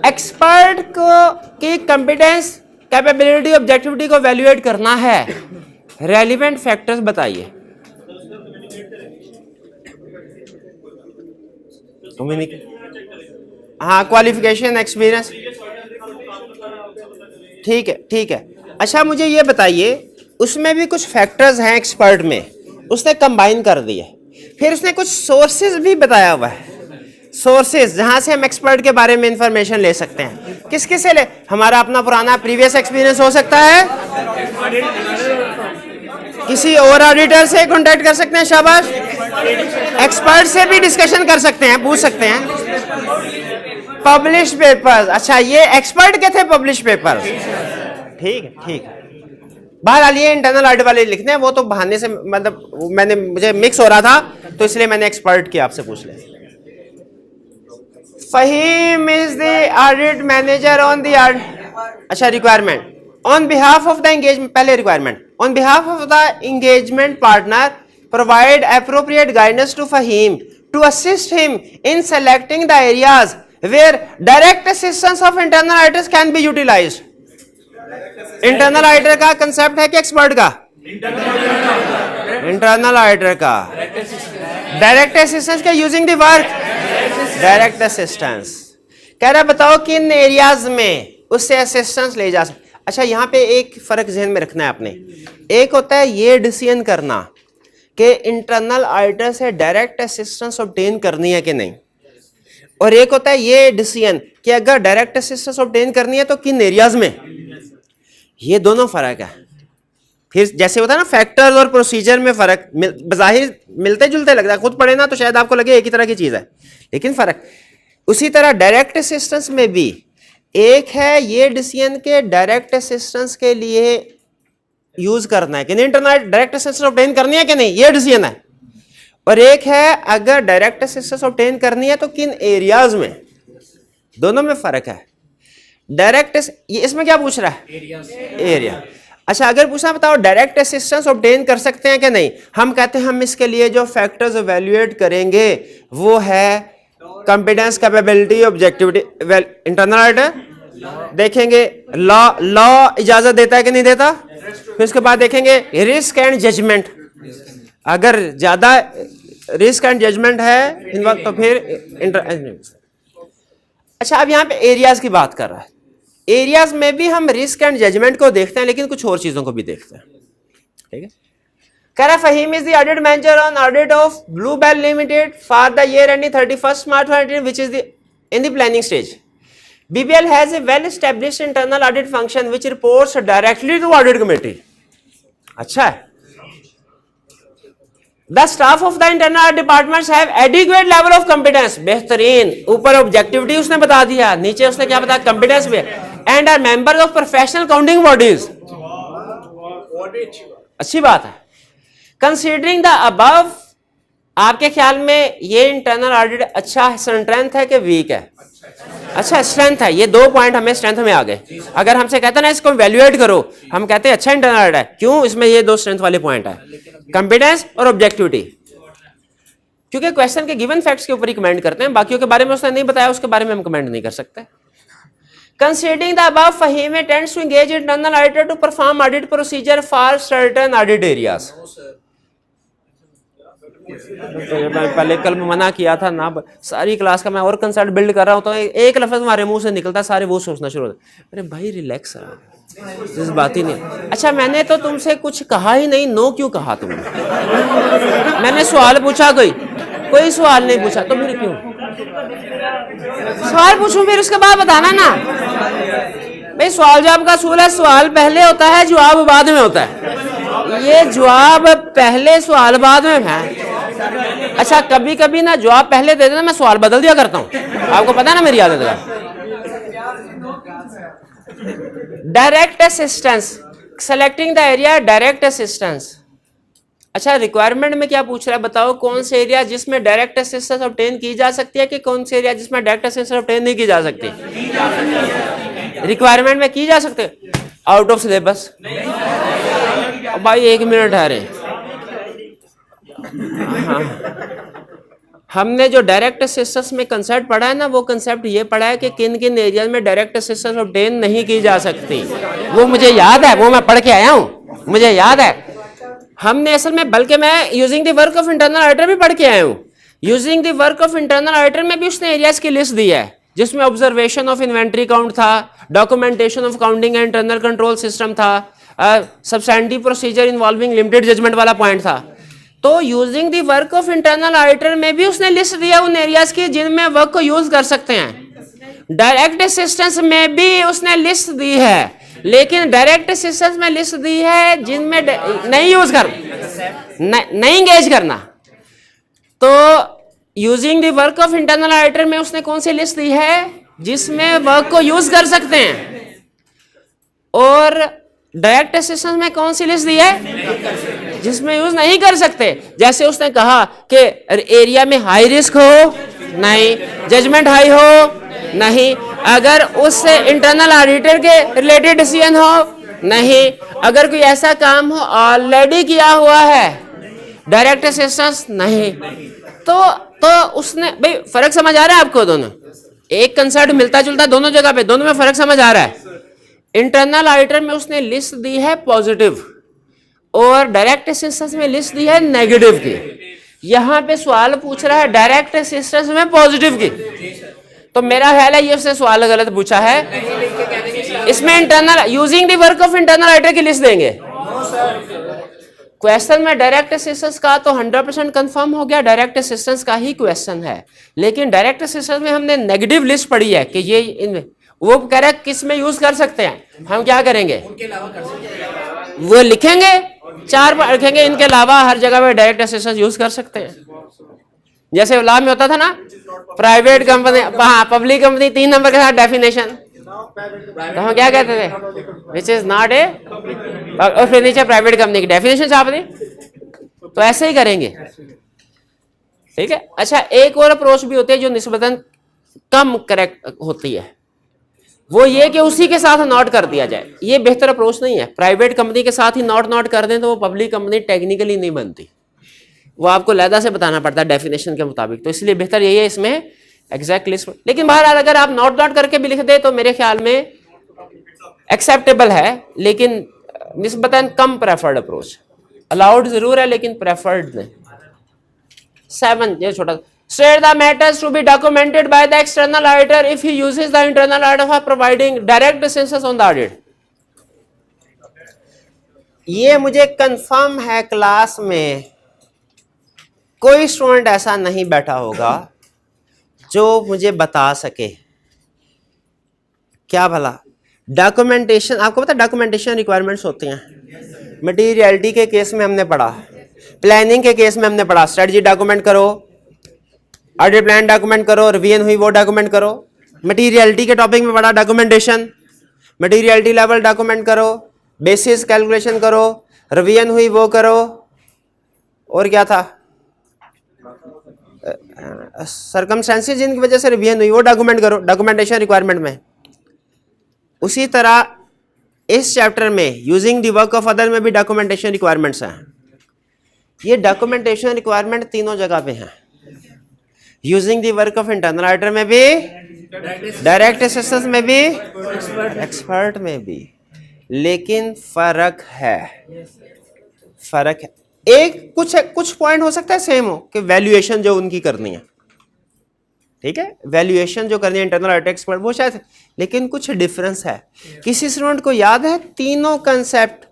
एक्सपर्ट को की कंपिटेंस, कैपेबिलिटी, ऑब्जेक्टिविटी को वैल्यूएट करना है, रेलिवेंट फैक्टर्स बताइए। हाँ क्वालिफिकेशन, एक्सपीरियंस, ठीक है। अच्छा मुझे ये बताइए उसमें भी कुछ फैक्टर्स हैं एक्सपर्ट में, उसने कंबाइन कर दिए, फिर उसने कुछ सोर्सेज भी बताया हुआ है, सोर्सेज जहां से हम एक्सपर्ट के बारे में इंफॉर्मेशन ले सकते हैं। किस किस से ले, हमारा अपना पुराना प्रीवियस एक्सपीरियंस हो सकता है, किसी और ऑडिटर से कांटेक्ट कर सकते हैं, शाबाश, एक्सपर्ट से भी डिस्कशन कर सकते हैं, पूछ सकते हैं। पब्लिश पेपर्स, अच्छा ये एक्सपर्ट के थे पब्लिश पेपर्स, ठीक है। बहरहाल ये इंटरनल ऑडिट वाले लिखने हैं, वो तो बहाने से मतलब मुझे मिक्स हो रहा था तो इसलिए मैंने एक्सपर्ट किया, आपसे पूछ लिया। Faheem is the audit manager on the अच्छा requirement on behalf of the engagement, पहले requirement on behalf of the engagement partner provide appropriate guidance to Faheem to assist him in selecting the areas where direct assistance of internal auditors can be utilised. Internal auditor का concept है कि expert का, internal auditor का direct assistance के using the work, direct assistance कह रहा बताओ किन एरियाज में उससे असिस्टेंस ले जा सकते। अच्छा यहाँ पे एक फ़र्क जहन में रखना है आपने, एक होता है ये डिसीजन करना कि इंटरनल ऑडिटर से डायरेक्ट असिस्टेंस ऑब्टेन करनी है कि नहीं, और एक होता है ये डिसीजन कि अगर डायरेक्ट असिस्टेंस ऑब्टेन करनी है तो किन एरियाज में। ये दोनों फ़र्क है। फिर जैसे होता है ना फैक्टर्स और प्रोसीजर में फ़र्क बज़ाहिर मिलते जुलते लगता है, खुद पढ़े ना तो शायद आपको लगे एक ही तरह की चीज़ है, लेकिन फ़र्क उसी तरह डायरेक्ट असिस्टेंस में भी एक है ये डिसीजन के डायरेक्ट असिस्टेंस के लिए यूज करना है कि नहीं, इंटरनल डायरेक्ट असिस्टेंस ऑब्टेन करनी है कि नहीं, ये डिसीजन है। और एक है अगर डायरेक्ट असिस्टेंस ऑब्टेन करनी है तो किन एरियाज में। दोनों में फर्क है। डायरेक्ट ये इसमें क्या पूछ रहा है, एरिया। अच्छा अगर पूछना बताओ डायरेक्ट असिस्टेंस ऑब्टेन कर सकते हैं कि नहीं, हम कहते हैं हम इसके लिए जो फैक्टर्स इवैल्यूएट करेंगे वो है competence, capability, objectivity. Internal auditor देखेंगे लॉ इजाजत देता है कि नहीं देता, फिर उसके बाद देखेंगे रिस्क एंड जजमेंट, अगर ज्यादा रिस्क एंड जजमेंट है इन वक्त तो फिर अच्छा अब यहाँ पे एरियाज की बात कर रहा है। एरियाज में भी हम रिस्क एंड जजमेंट को देखते हैं लेकिन कुछ और चीजों को भी देखते हैं, ठीक है। कह रहा Faheem is the audit manager on audit of Blue Bell Limited for the year ending 31 March 2018 which is in the planning stage. BBL has a well established internal audit function which reports directly to audit committee। अच्छा है। The staff of the internal departments have adequate level of competence। बेहतरीन। ऊपर objectivity उसने बता दिया, नीचे उसने क्या बताया, कंपिटेंस भी। And are members of professional counting bodies. अच्छी बात है। कंसीडरिंग द अबव, आपके ख्याल में ये इंटरनल ऑडिट अच्छा स्ट्रेंथ है कि वीक है? अच्छा स्ट्रेंथ है। ये 2 पॉइंट हमें स्ट्रेंथ में आ गए। अगर हमसे कहते ना इसको वैल्यूएट करो, हम कहते हैं अच्छा इंटरनल ऑडिट है। क्यों? इसमें ये 2 स्ट्रेंथ वाले पॉइंट है, कंपिटेंस और ऑब्जेक्टिविटी। क्योंकि क्वेश्चन के गिवन फैक्ट्स के ऊपर ही कमेंट करते हैं, बाकियों के बारे में उसने नहीं बताया, उसके बारे में हम कमेंट नहीं कर सकते। Considering the above, Faheem tends to engage internal auditor to perform audit procedure for certain audit areas. पहले कल में मना किया था ना, सारी क्लास का मैं और कंसेप्ट बिल्ड कर रहा हूं तो एक लफ्ज हमारे मुंह से निकलता सारे वो सोचना शुरू होता। अरे भाई रिलैक्स, जिस बात ही नहीं। अच्छा मैंने तो तुमसे कुछ कहा ही नहीं, नो क्यों कहा तुमने? मैंने सवाल पूछा, कोई सवाल नहीं पूछा, तो फिर क्यों सवाल पूछूं? फिर उसके बाद बताना ना भाई, सवाल जवाब का असूल है, सवाल पहले होता है जवाब बाद में होता है। ये जवाब पहले सवाल बाद में है। अच्छा कभी कभी ना जवाब पहले दे देना, मैं सवाल बदल दिया करता हूं, आपको पता है ना मेरी आदत है। Direct assistance, selecting the area direct assistance. अच्छा रिक्वायरमेंट में क्या पूछ रहा है बताओ, कौन से एरिया जिसमें डायरेक्ट असिस्टेंस ऑब्टेन की जा सकती है कि कौन से एरिया जिसमें डायरेक्ट असिस्टेंस ऑब्टेन नहीं की जा सकती? रिक्वायरमेंट में की जा सकते, आउट ऑफ सिलेबस। भाई 1 मिनट ठहरे। हाँ। हमने जो डायरेक्ट असिस्टेंस में कंसेप्ट पढ़ा है ना, वो कंसेप्ट ये पढ़ा है कि किन किन एरिया में डायरेक्ट असिस्टेंस ऑब्टेन नहीं की जा सकती। वो मुझे याद है, वो मैं पढ़ के आया हूँ, मुझे याद है। हमने असल में, बल्कि मैं using the work of internal auditor भी पढ़ के आया हूँ। Using the work of internal auditor में भी उसने एरियाज की लिस्ट दी है, जिसमें ऑब्जर्वेशन ऑफ इन्वेंट्री काउंट था, documentation of counting and internal control system था, substantive procedure involving limited judgement वाला पॉइंट था। तो using the work of internal auditor में भी उसने लिस्ट दिया उन एरियाज की जिनमें वर्क को यूज कर सकते हैं। डायरेक्ट असिस्टेंस में भी उसने लिस्ट दी है, लेकिन डायरेक्ट असिस्टेंस में लिस्ट दी है जिनमें नहीं यूज कर, नहीं एंगेज करना। तो using the work of internal auditor में उसने कौन सी लिस्ट दी है, जिसमें वर्क को यूज कर सकते हैं। और डायरेक्ट असिस्टेंस में कौन सी लिस्ट दी है, जिसमें यूज नहीं कर सकते। जैसे उसने कहा कि एरिया में हाई रिस्क हो, नहीं, जजमेंट हाई हो, नहीं, अगर उससे इंटरनल ऑडिटर के रिलेटेड डिसीजन हो, नहीं, अगर कोई ऐसा काम हो ऑलरेडी किया हुआ है, डायरेक्ट असिस्टेंस नहीं। तो उसने, भाई फर्क समझ आ रहा है आपको? दोनों एक कंसेप्ट मिलता जुलता दोनों जगह पे, दोनों में फर्क समझ आ रहा है। इंटरनल ऑडिटर में उसने लिस्ट दी है पॉजिटिव और डायरेक्ट असिस्टेंस में लिस्ट दी है नेगेटिव की। यहां पे सवाल पूछ रहा है डायरेक्ट असिस्टेंस में पॉजिटिव की, तो मेरा ख्याल है ये उसने सवाल गलत पूछा है। इसमें internal using the work of internal auditor की लिस्ट देंगे। क्वेश्चन में डायरेक्ट असिस्टेंस का तो 100% कंफर्म हो गया, डायरेक्ट असिस्टेंस का ही क्वेश्चन है, लेकिन डायरेक्ट असिस्टेंस में हमने नेगेटिव लिस्ट पढ़ी है कि ये इनमें वो कह रहा है किस में यूज कर सकते हैं, हम क्या करेंगे वो लिखेंगे, 4 बार लिखेंगे, इनके अलावा हर जगह पे डायरेक्ट असिस्टेंस यूज कर सकते हैं। जैसे लॉ में होता था ना, प्राइवेट कंपनी, हाँ पब्लिक कंपनी 3 नंबर के साथ डेफिनेशन, तो हम क्या कहते थे विच इज नॉट ए, और फिर नीचे प्राइवेट कंपनी की डेफिनेशन छाप दी। तो ऐसे ही करेंगे, ठीक है। अच्छा, एक और अप्रोच भी होती है जो निस्बतन कम करेक्ट होती है, वो ये कि उसी के साथ नोट कर दिया जाए। ये बेहतर अप्रोच नहीं है। प्राइवेट कंपनी के साथ ही नोट कर दें तो वो पब्लिक कंपनी टेक्निकली नहीं बनती, वो आपको लहदा से बताना पड़ता है डेफिनेशन के मुताबिक। तो इसलिए बेहतर यही है इसमें एग्जैक्ट लिस्ट। लेकिन बहरहाल अगर आप नोट करके भी लिख दे तो मेरे ख्याल में एक्सेप्टेबल है, लेकिन निस्बतन कम प्रेफर्ड अप्रोच। अलाउड जरूर है लेकिन प्रेफर्ड नहीं। 7 ये छोटा, state the matters to be documented by the external auditor if he uses the internal auditor for providing direct assistance on the audit। ये मुझे कंफर्म है क्लास में कोई स्टूडेंट ऐसा नहीं बैठा होगा जो मुझे बता सके क्या भला डॉक्यूमेंटेशन। आपको पता है डॉक्यूमेंटेशन रिक्वायरमेंट्स होती हैं। मटीरियलिटी के केस में हमने पढ़ा, प्लानिंग के केस में हमने पढ़ा स्ट्रेटजी डॉक्यूमेंट करो, ऑडिट प्लान डॉक्यूमेंट करो, रिवीजन हुई वो डॉक्यूमेंट करो। मटीरियलिटी के टॉपिक में पढ़ा डॉक्यूमेंटेशन, मटीरियलिटी लेवल डॉक्यूमेंट करो, बेसिस कैलकुलेशन करो, रिवीजन हुई वो करो, और क्या था सर्कमस्टेंसेस जिनकी वजह से रिवीजन हुई वो डॉक्यूमेंट करो डॉक्यूमेंटेशन रिक्वायरमेंट में। उसी तरह इस चैप्टर में using the work of other में भी डॉक्यूमेंटेशन रिक्वायरमेंट्स हैं। ये डॉक्यूमेंटेशन रिक्वायरमेंट तीनों जगह पे हैं, using the work of internal auditor में भी, डायरेक्ट असिस्टेंस में भी, एक्सपर्ट में भी। लेकिन फर्क है, फर्क है। एक कुछ पॉइंट हो सकता है सेम हो कि वैल्यूएशन जो उनकी करनी है, ठीक है, वैल्यूएशन जो करनी है इंटरनल ऑडिटर एक्सपर्ट वो शायद, लेकिन कुछ डिफरेंस है। किसी स्टूडेंट को याद है तीनों कंसेप्ट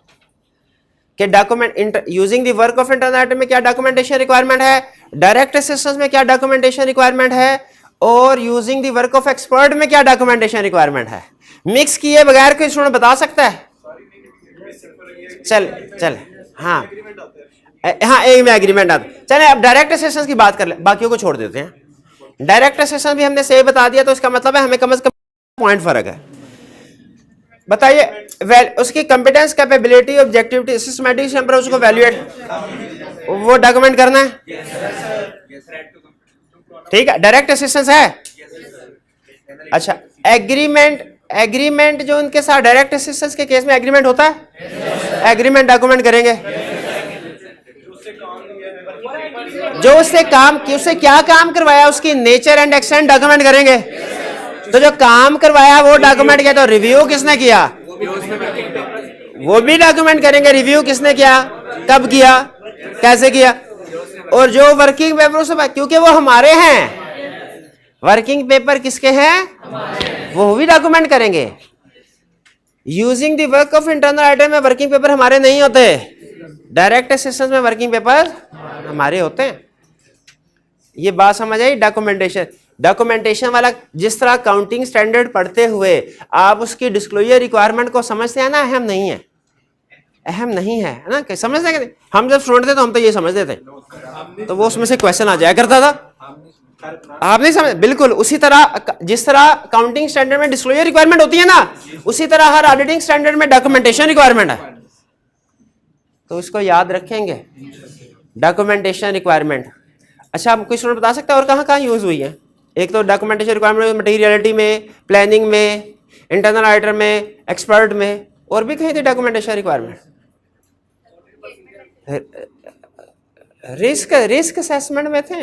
के document using the work of internal auditor में क्या डॉक्यूमेंटेशन रिक्वायरमेंट है, डायरेक्ट असिस्टेंस में क्या डॉक्यूमेंटेशन रिक्वायरमेंट है, और using the work of expert में क्या डॉक्यूमेंटेशन रिक्वायरमेंट है। मिक्स किए बगैर कोई स्टूडेंट बता सकता है? चल हाँ हाँ, एक में एग्रीमेंट आता। चले अब डायरेक्ट असिस्टेंस की बात कर ले, बाकियों को छोड़ देते हैं। डायरेक्ट असिस्टेंस भी हमने सही बता दिया, तो इसका मतलब है हमें कम से कम पॉइंट फर्क है। बताइए उसकी competence, capability, objectivity, systematic approach को वैल्यूएट वो डॉक्यूमेंट करना है, ठीक है। डायरेक्ट असिस्टेंस है। अच्छा, एग्रीमेंट जो उनके साथ डायरेक्ट असिस्टेंस के केस में एग्रीमेंट होता है, एग्रीमेंट डॉक्यूमेंट करेंगे। जो उससे क्या काम करवाया उसकी नेचर एंड एक्सटेंट डॉक्यूमेंट करेंगे। तो जो काम करवाया वो डॉक्यूमेंट किया, तो रिव्यू किसने किया वो भी डॉक्यूमेंट करेंगे। रिव्यू किसने किया, कब किया, कैसे किया, और जो वर्किंग पेपर से, क्योंकि वो हमारे हैं, वर्किंग पेपर किसके हैं वो भी डॉक्यूमेंट करेंगे। Using the work of internal auditor में वर्किंग पेपर हमारे नहीं होते, डायरेक्ट असिस्टेंस में वर्किंग पेपर हमारे होते हैं। ये बात समझ आई। डॉक्यूमेंटेशन वाला जिस तरह काउंटिंग स्टैंडर्ड पढ़ते हुए आप उसकी डिस्क्लोजर रिक्वायरमेंट को समझते हैं ना, अहम नहीं है ना, कि समझते हैं। हम जब स्टूडेंट थे तो हम तो ये समझते थे, तो वो उसमें से क्वेश्चन आ जाया करता था। आप नहीं समझ, बिल्कुल उसी तरह जिस तरह काउंटिंग स्टैंडर्ड में डिस्क्लोजर रिक्वायरमेंट होती है ना, उसी तरह हर ऑडिटिंग स्टैंडर्ड में डॉक्यूमेंटेशन रिक्वायरमेंट है। तो इसको याद रखेंगे, डॉक्यूमेंटेशन रिक्वायरमेंट। अच्छा, आप कोई स्टूडेंट बता सकता है और कहाँ यूज हुई है? एक तो डॉक्यूमेंटेशन रिक्वायरमेंट मटीरियलिटी में, प्लानिंग में, इंटरनल ऑडिटर में, एक्सपर्ट में, और भी कहीं थी डॉक्यूमेंटेशन रिक्वायरमेंट। रिस्क असेसमेंट में थे।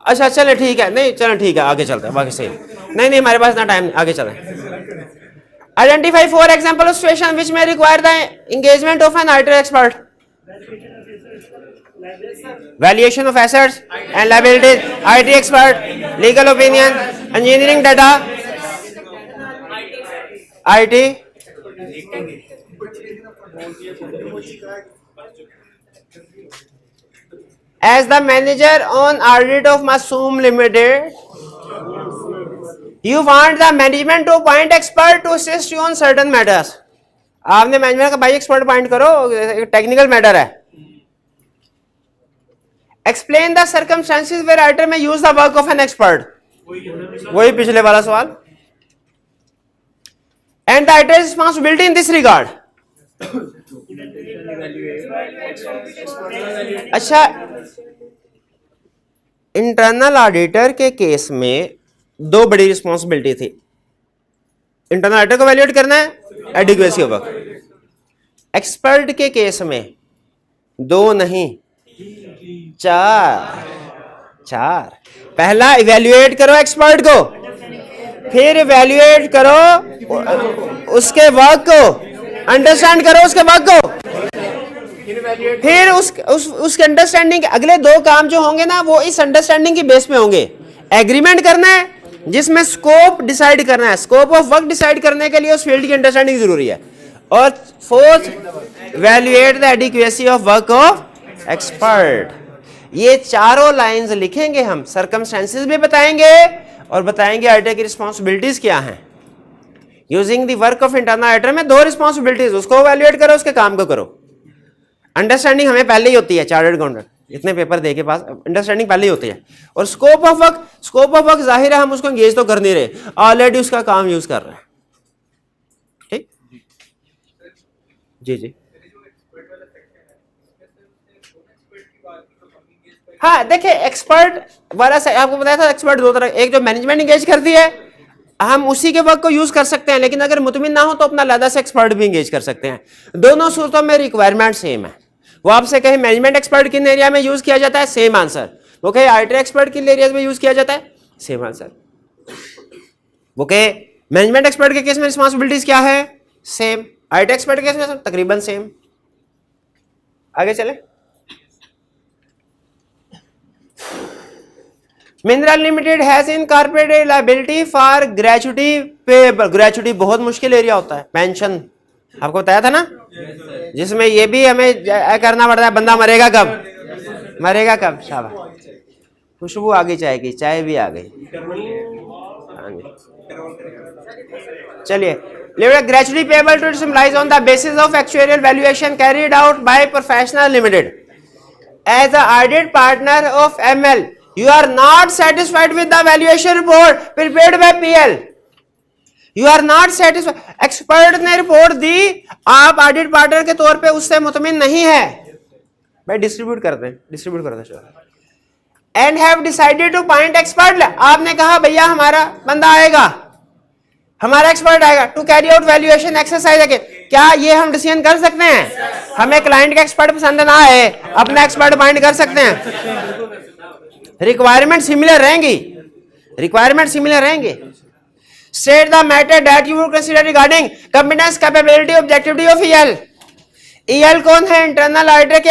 अच्छा चले ठीक है, नहीं चलो ठीक है, आगे चलते हैं, बाकी सही। नहीं हमारे पास ना टाइम, आगे चलें। Identify 4 example of situation which may require the engagement of an auditor expert. Valuation of assets and liabilities, IT expert, legal opinion, engineering data, IT, as the manager on audit of Masoom limited you want the management to appoint expert to assist you on certain matters. आपने management का भाई expert appoint करो, technical matter है। Explain the circumstances where writer may use the work of an expert, वही पिछले वाला सवाल। And the writer responsibility in this regard. अच्छा, इंटरनल ऑडिटर के केस में दो बड़ी रिस्पॉन्सिबिलिटी थी। इंटरनल ऑडिटर को वैल्यूएट करना है, एडिक्वेसी ऑफ वर्क। एक्सपर्ट के केस में दो नहीं, चार। पहला इवैल्यूएट करो एक्सपर्ट को, फिर इवैल्यूएट करो उसके वर्क को, अंडरस्टैंड करो उसके वर्क को, फिर उसके अंडरस्टैंडिंग के अगले दो काम जो होंगे ना वो इस अंडरस्टैंडिंग की बेस पे होंगे। एग्रीमेंट करना है जिसमें स्कोप डिसाइड करना है, स्कोप ऑफ वर्क डिसाइड करने के लिए उस फील्ड की अंडरस्टैंडिंग जरूरी है। और fourth, evaluate the adequacy of work of expert. ये चारों लाइंस लिखेंगे हम, सर्कमस्टेंसेस भी बताएंगे और बताएंगे ऑडिटर की रिस्पॉन्सिबिलिटीज क्या हैं। Using the work of internal auditor में दो रिस्पॉन्सिबिलिटीज, उसको इवैल्यूएट करो, उसके काम को करो। अंडरस्टैंडिंग हमें पहले ही होती है, चार्टर्ड अकाउंटेंट इतने पेपर दे के पास अंडरस्टैंडिंग पहले ही होती है। और स्कोप ऑफ वर्क जाहिर है हम उसको एंगेज तो कर नहीं रहे, ऑलरेडी उसका काम यूज कर रहे हैं। ठीक, जी। हाँ देखिए, एक्सपर्ट वाला आपको बताया था, एक्सपर्ट दो तरह, एक जो मैनेजमेंट एंगेज करती है हम उसी के वर्क को यूज कर सकते हैं, लेकिन अगर मुतमिन ना हो तो अपना अलग से एक्सपर्ट भी एंगेज कर सकते हैं। दोनों सूरतों में रिक्वायरमेंट सेम है। वो आपसे कहे मैनेजमेंट एक्सपर्ट किन एरिया में यूज किया जाता है, सेम आंसर। वो कहे ऑडिटर एक्सपर्ट किन एरिया में यूज किया जाता है, सेम आंसर। वो कहे मैनेजमेंट एक्सपर्ट के केस में रिस्पॉन्सिबिलिटीज क्या है, सेम। ऑडिटर एक्सपर्ट के केस में तकरीबन सेम। आगे चले। Mineral limited has incorporated liability for gratuity payable. Gratuity बहुत मुश्किल एरिया होता है, पेंशन आपको बताया था ना, जिसमें ये भी हमें करना पड़ता है, बंदा मरेगा कब, शाबाश। खुशबू आ गई चाय की, चाय भी आ गई। चलिए, gratuity payable to symbolise on the basis of actual valuation carried out by professional limited as a audit partner of ML. You are not satisfied with the valuation report prepared by PL. You are not satisfied. Expert ने report दी, आप audit partner के तौर पे उससे मुतमिन नहीं है, भाई डिस्ट्रीब्यूट करते हैं। And have decided to appoint expert. आपने कहा भैया हमारा बंदा आएगा, हमारा एक्सपर्ट आएगा to carry out valuation exercise again. क्या ये हम डिसीजन कर सकते हैं? हमें क्लाइंट का एक्सपर्ट पसंद ना आए, अपना एक्सपर्ट अपॉइंट कर सकते हैं। रिक्वायरमेंट सिमिलर रहेंगे। State the matter that you would consider regarding competence, capability, objectivity of EL. EL कौन है? इंटरनल ऑडिटर के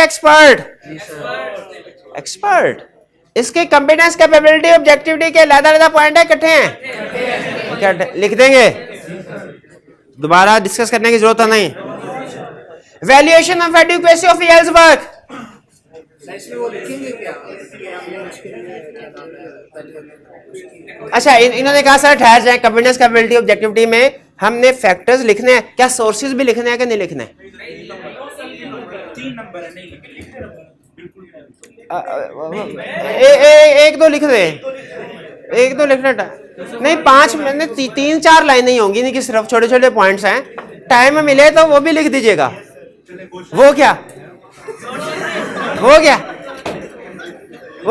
एक्सपर्ट। इसके कंपेटेंस, कैपेबिलिटी, ऑब्जेक्टिविटी के अलग-अलग पॉइंट है, इकट्ठे हैं, क्या लिख देंगे, दोबारा डिस्कस करने की जरूरत नहीं। Valuation of adequacy of EL's work. अच्छा, इन्होंने कहा सर ठहर जाए, कंपेटेंस, कैपेबिलिटी, ऑब्जेक्टिविटी में हमने फैक्टर्स लिखने हैं, क्या सोर्सेज भी लिखने हैं कि नहीं लिखने हैं? 3 नंबर है, नहीं लिखने, एक दो लिख दे, एक दो लिखना नहीं, 5 में 3-4 लाइनें ही होंगी, नहीं कि सिर्फ छोटे छोटे पॉइंट्स हैं। टाइम मिले तो वो भी लिख दीजिएगा। वो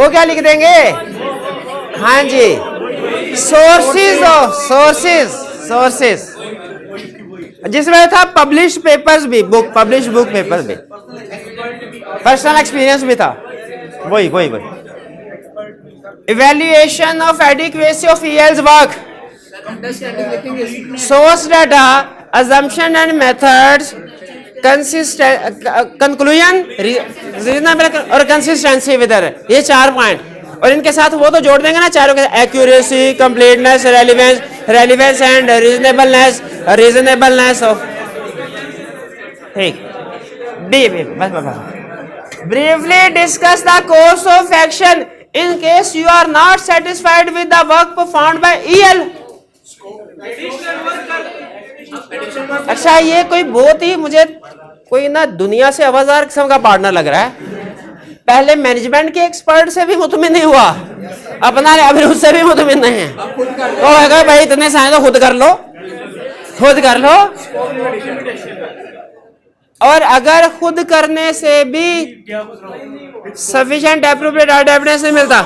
क्या लिख देंगे? हाँ जी, सोर्सेज जिसमें था पब्लिश पेपर्स भी, पब्लिश बुक पेपर्स भी, पर्सनल एक्सपीरियंस भी था, वही। Evaluation of adequacy of EL's work, source data, assumption and methods, conclusion, reasonable और कंसिस्टेंसी विद, ये 4 पॉइंट। और इनके साथ वो तो जोड़ देंगे ना चारों के, accuracy, completeness, relevance and reasonableness of, ठीक। बस briefly discuss the course of action in case you are not satisfied with the work performed by EL. अच्छा, ये कोई बहुत ही मुझे कोई ना दुनिया से अवजार किस्म का पार्टनर लग रहा है। पहले मैनेजमेंट के एक्सपर्ट से भी मुतमिन नहीं हुआ, अपना अभी उससे भी मुतमिन नहीं है, तो है भाई इतने सारे तो खुद कर लो, खुद कर लो। और अगर खुद करने से भी सफिशिएंट एप्रोप्रिएट एविडेंस नहीं मिलता,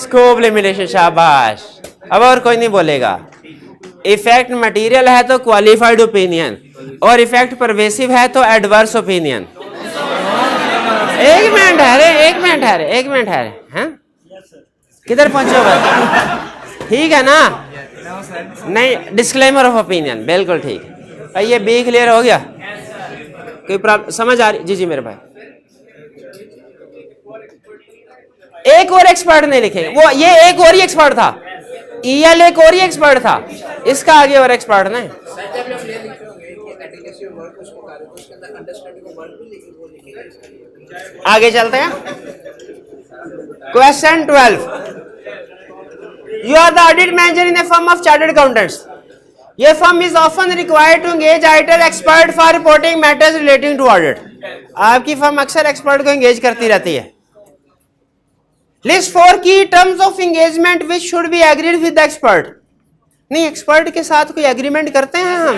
स्कोप लिमिटेशन, शाबाश। अब और कोई नहीं बोलेगा। इफेक्ट मटेरियल है तो क्वालिफाइड ओपिनियन, और इफेक्ट परवेसिव है तो एडवर्स ओपिनियन। एक मिनट है रे, हैं? किधर पहुंचे हो? ठीक है ना? नहीं, डिस्क्लेमर ऑफ ओपिनियन, बिल्कुल ठीक। भाई ये बी क्लियर हो गया? कोई प्रॉब्लम समझ आ रही? जी मेरे भाई। एक और एक्सपर्ट नहीं लिखेंगे, वो ये एक और ही एक्सपर्ट था, ईएल एक और ही एक्सपर्ट था, इसका आगे और एक्सपर्ट नहीं। आगे चलते हैं। Question 12, you are the audit manager in a firm of chartered accountants. ये firm is often required to engage auditor expert for reporting matters relating to audit. आपकी फर्म अक्सर एक्सपर्ट को एंगेज करती रहती है। लिस्ट 4 की terms of engagement which should be agreed with the expert. नहीं, expert के साथ कोई एग्रीमेंट करते हैं हम?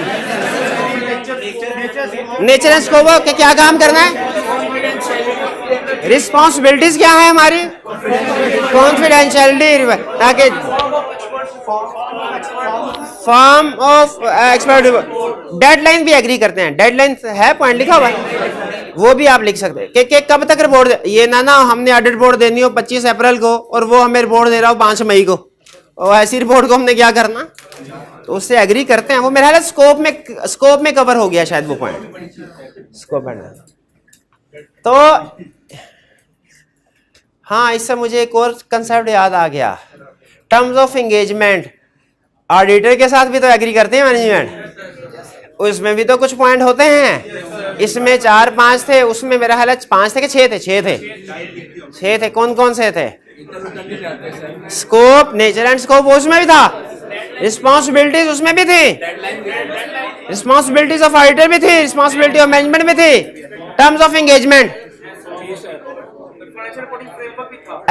नेचर एंड स्कोप के क्या काम करना है, रिस्पॉन्सिबिलिटीज क्या है हमारी, कॉन्फिडेंशियलिटी, ताकि फॉर्म ऑफ एक्सपर्ट। डेडलाइन भी एग्री करते हैं, डेडलाइन है, पॉइंट लिखा हुआ है, वो भी आप लिख सकते हैं कि कब तक रिपोर्ट दे। ये ना हमने ऑडिट रिपोर्ट देनी हो 25 अप्रैल को और वो हमें रिपोर्ट दे रहा हो 5 मई को, और ऐसी रिपोर्ट को हमने क्या करना, तो उससे एग्री करते हैं। वो मेरा ख्याल स्कोप में कवर हो गया शायद वो पॉइंट, स्कोप है। तो हाँ, इससे मुझे एक और कंसेप्ट याद आ गया, टर्म्स ऑफ एंगेजमेंट। ऑडिटर के साथ भी तो एग्री करते हैं मैनेजमेंट, उसमें भी तो कुछ पॉइंट होते हैं। इसमें 4-5 थे, उसमें मेरा ख्याल 5 थे कि 6 थे? 6 थे। कौन कौन से थे? स्कोप, नेचर एंड स्कोप उसमें भी था, रिस्पॉन्सिबिलिटीज उसमें भी थी, रिस्पॉन्सिबिलिटीज ऑफ ऑडिटर भी थी, रिस्पॉन्सिबिलिटी ऑफ मैनेजमेंट भी थी, terms of engagement,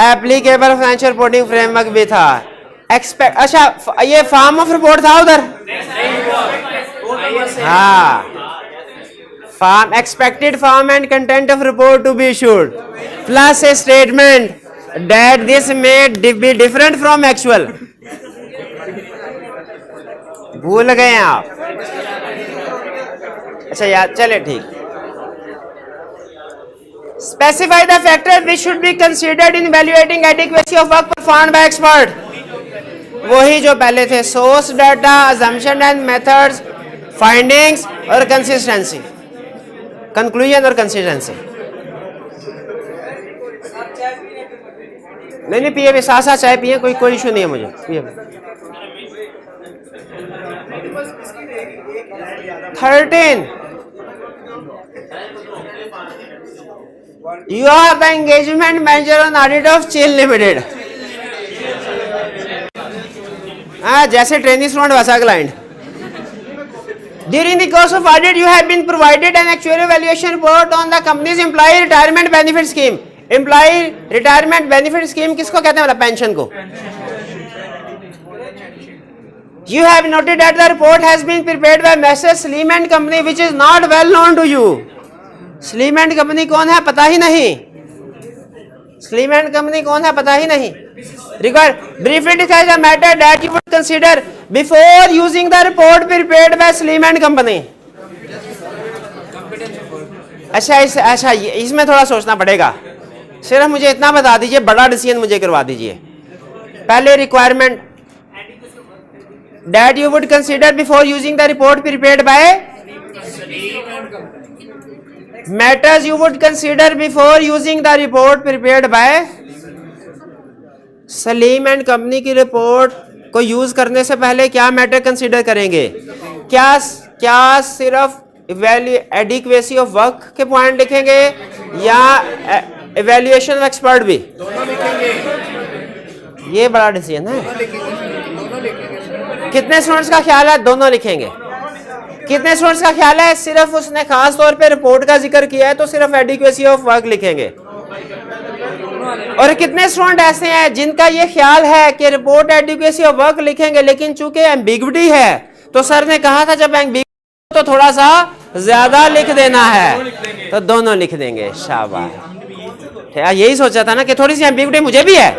applicable financial reporting framework भी था। एक्सपेक्ट, अच्छा ये फॉर्म ऑफ रिपोर्ट था उधर? हाँ, form, expected form and content of report to be issued, plus a statement that this may be different from actual. भूल गए आप? अच्छा यार, चले ठीक। Specify the factors which should be considered in evaluating adequacy of work performed by expert. वही जो पहले थे, source data, assumption and methods, findings और consistency, conclusion और consistency। नहीं पिए भी, साथ साथ चाय पिए, कोई इशू नहीं है मुझे, पिए। 13, You are the engagement manager on audit of Chill Limited. जैसे ट्रेनिंग स्टूडेंट वैसा client. During the course of audit, you have been provided an actuarial valuation report on the company's employee retirement benefit scheme. Employee retirement benefit scheme किसको कहते हैं? मतलब pension को। You have noted that the report has been prepared by Messrs. Sleem and Company, which is not well known to you. Slim and company कौन है? पता ही नहीं। Slim and company कौन है? पता ही नहीं। Regard briefly discuss the matter that you would consider before using the report prepared by slim and company. अच्छा, इसमें थोड़ा सोचना पड़ेगा। सिर्फ मुझे इतना बता दीजिए, बड़ा डिसीजन मुझे करवा दीजिए। पहले requirement that you would consider before using the report prepared by, matters you would consider before using the report prepared by Salim and company की रिपोर्ट को यूज करने से पहले क्या मैटर कंसीडर करेंगे? क्या सिर्फ एडिक्वेसी ऑफ वर्क के पॉइंट लिखेंगे या इवैल्यूएशन ऑफ एक्सपर्ट भी? ये बड़ा डिसीजन है। कितने स्टूडेंट्स का ख्याल है दोनों लिखेंगे? कितने स्टूडेंट्स का ख्याल है सिर्फ उसने खास तौर पे रिपोर्ट का जिक्र किया है तो सिर्फ एडिक्वेसी ऑफ वर्क लिखेंगे? और कितने स्टूडेंट ऐसे हैं जिनका ये ख्याल है कि रिपोर्ट एडिक्वेसी ऑफ वर्क लिखेंगे, लेकिन चूंकि एम्बिग्विटी है तो सर ने कहा था जब एम्बिग्विटी तो थोड़ा सा ज्यादा लिख देना है, तो दोनों लिख देंगे। शाबाश। यही सोचा था ना कि थोड़ी सी एम्बिग्विटी मुझे भी है,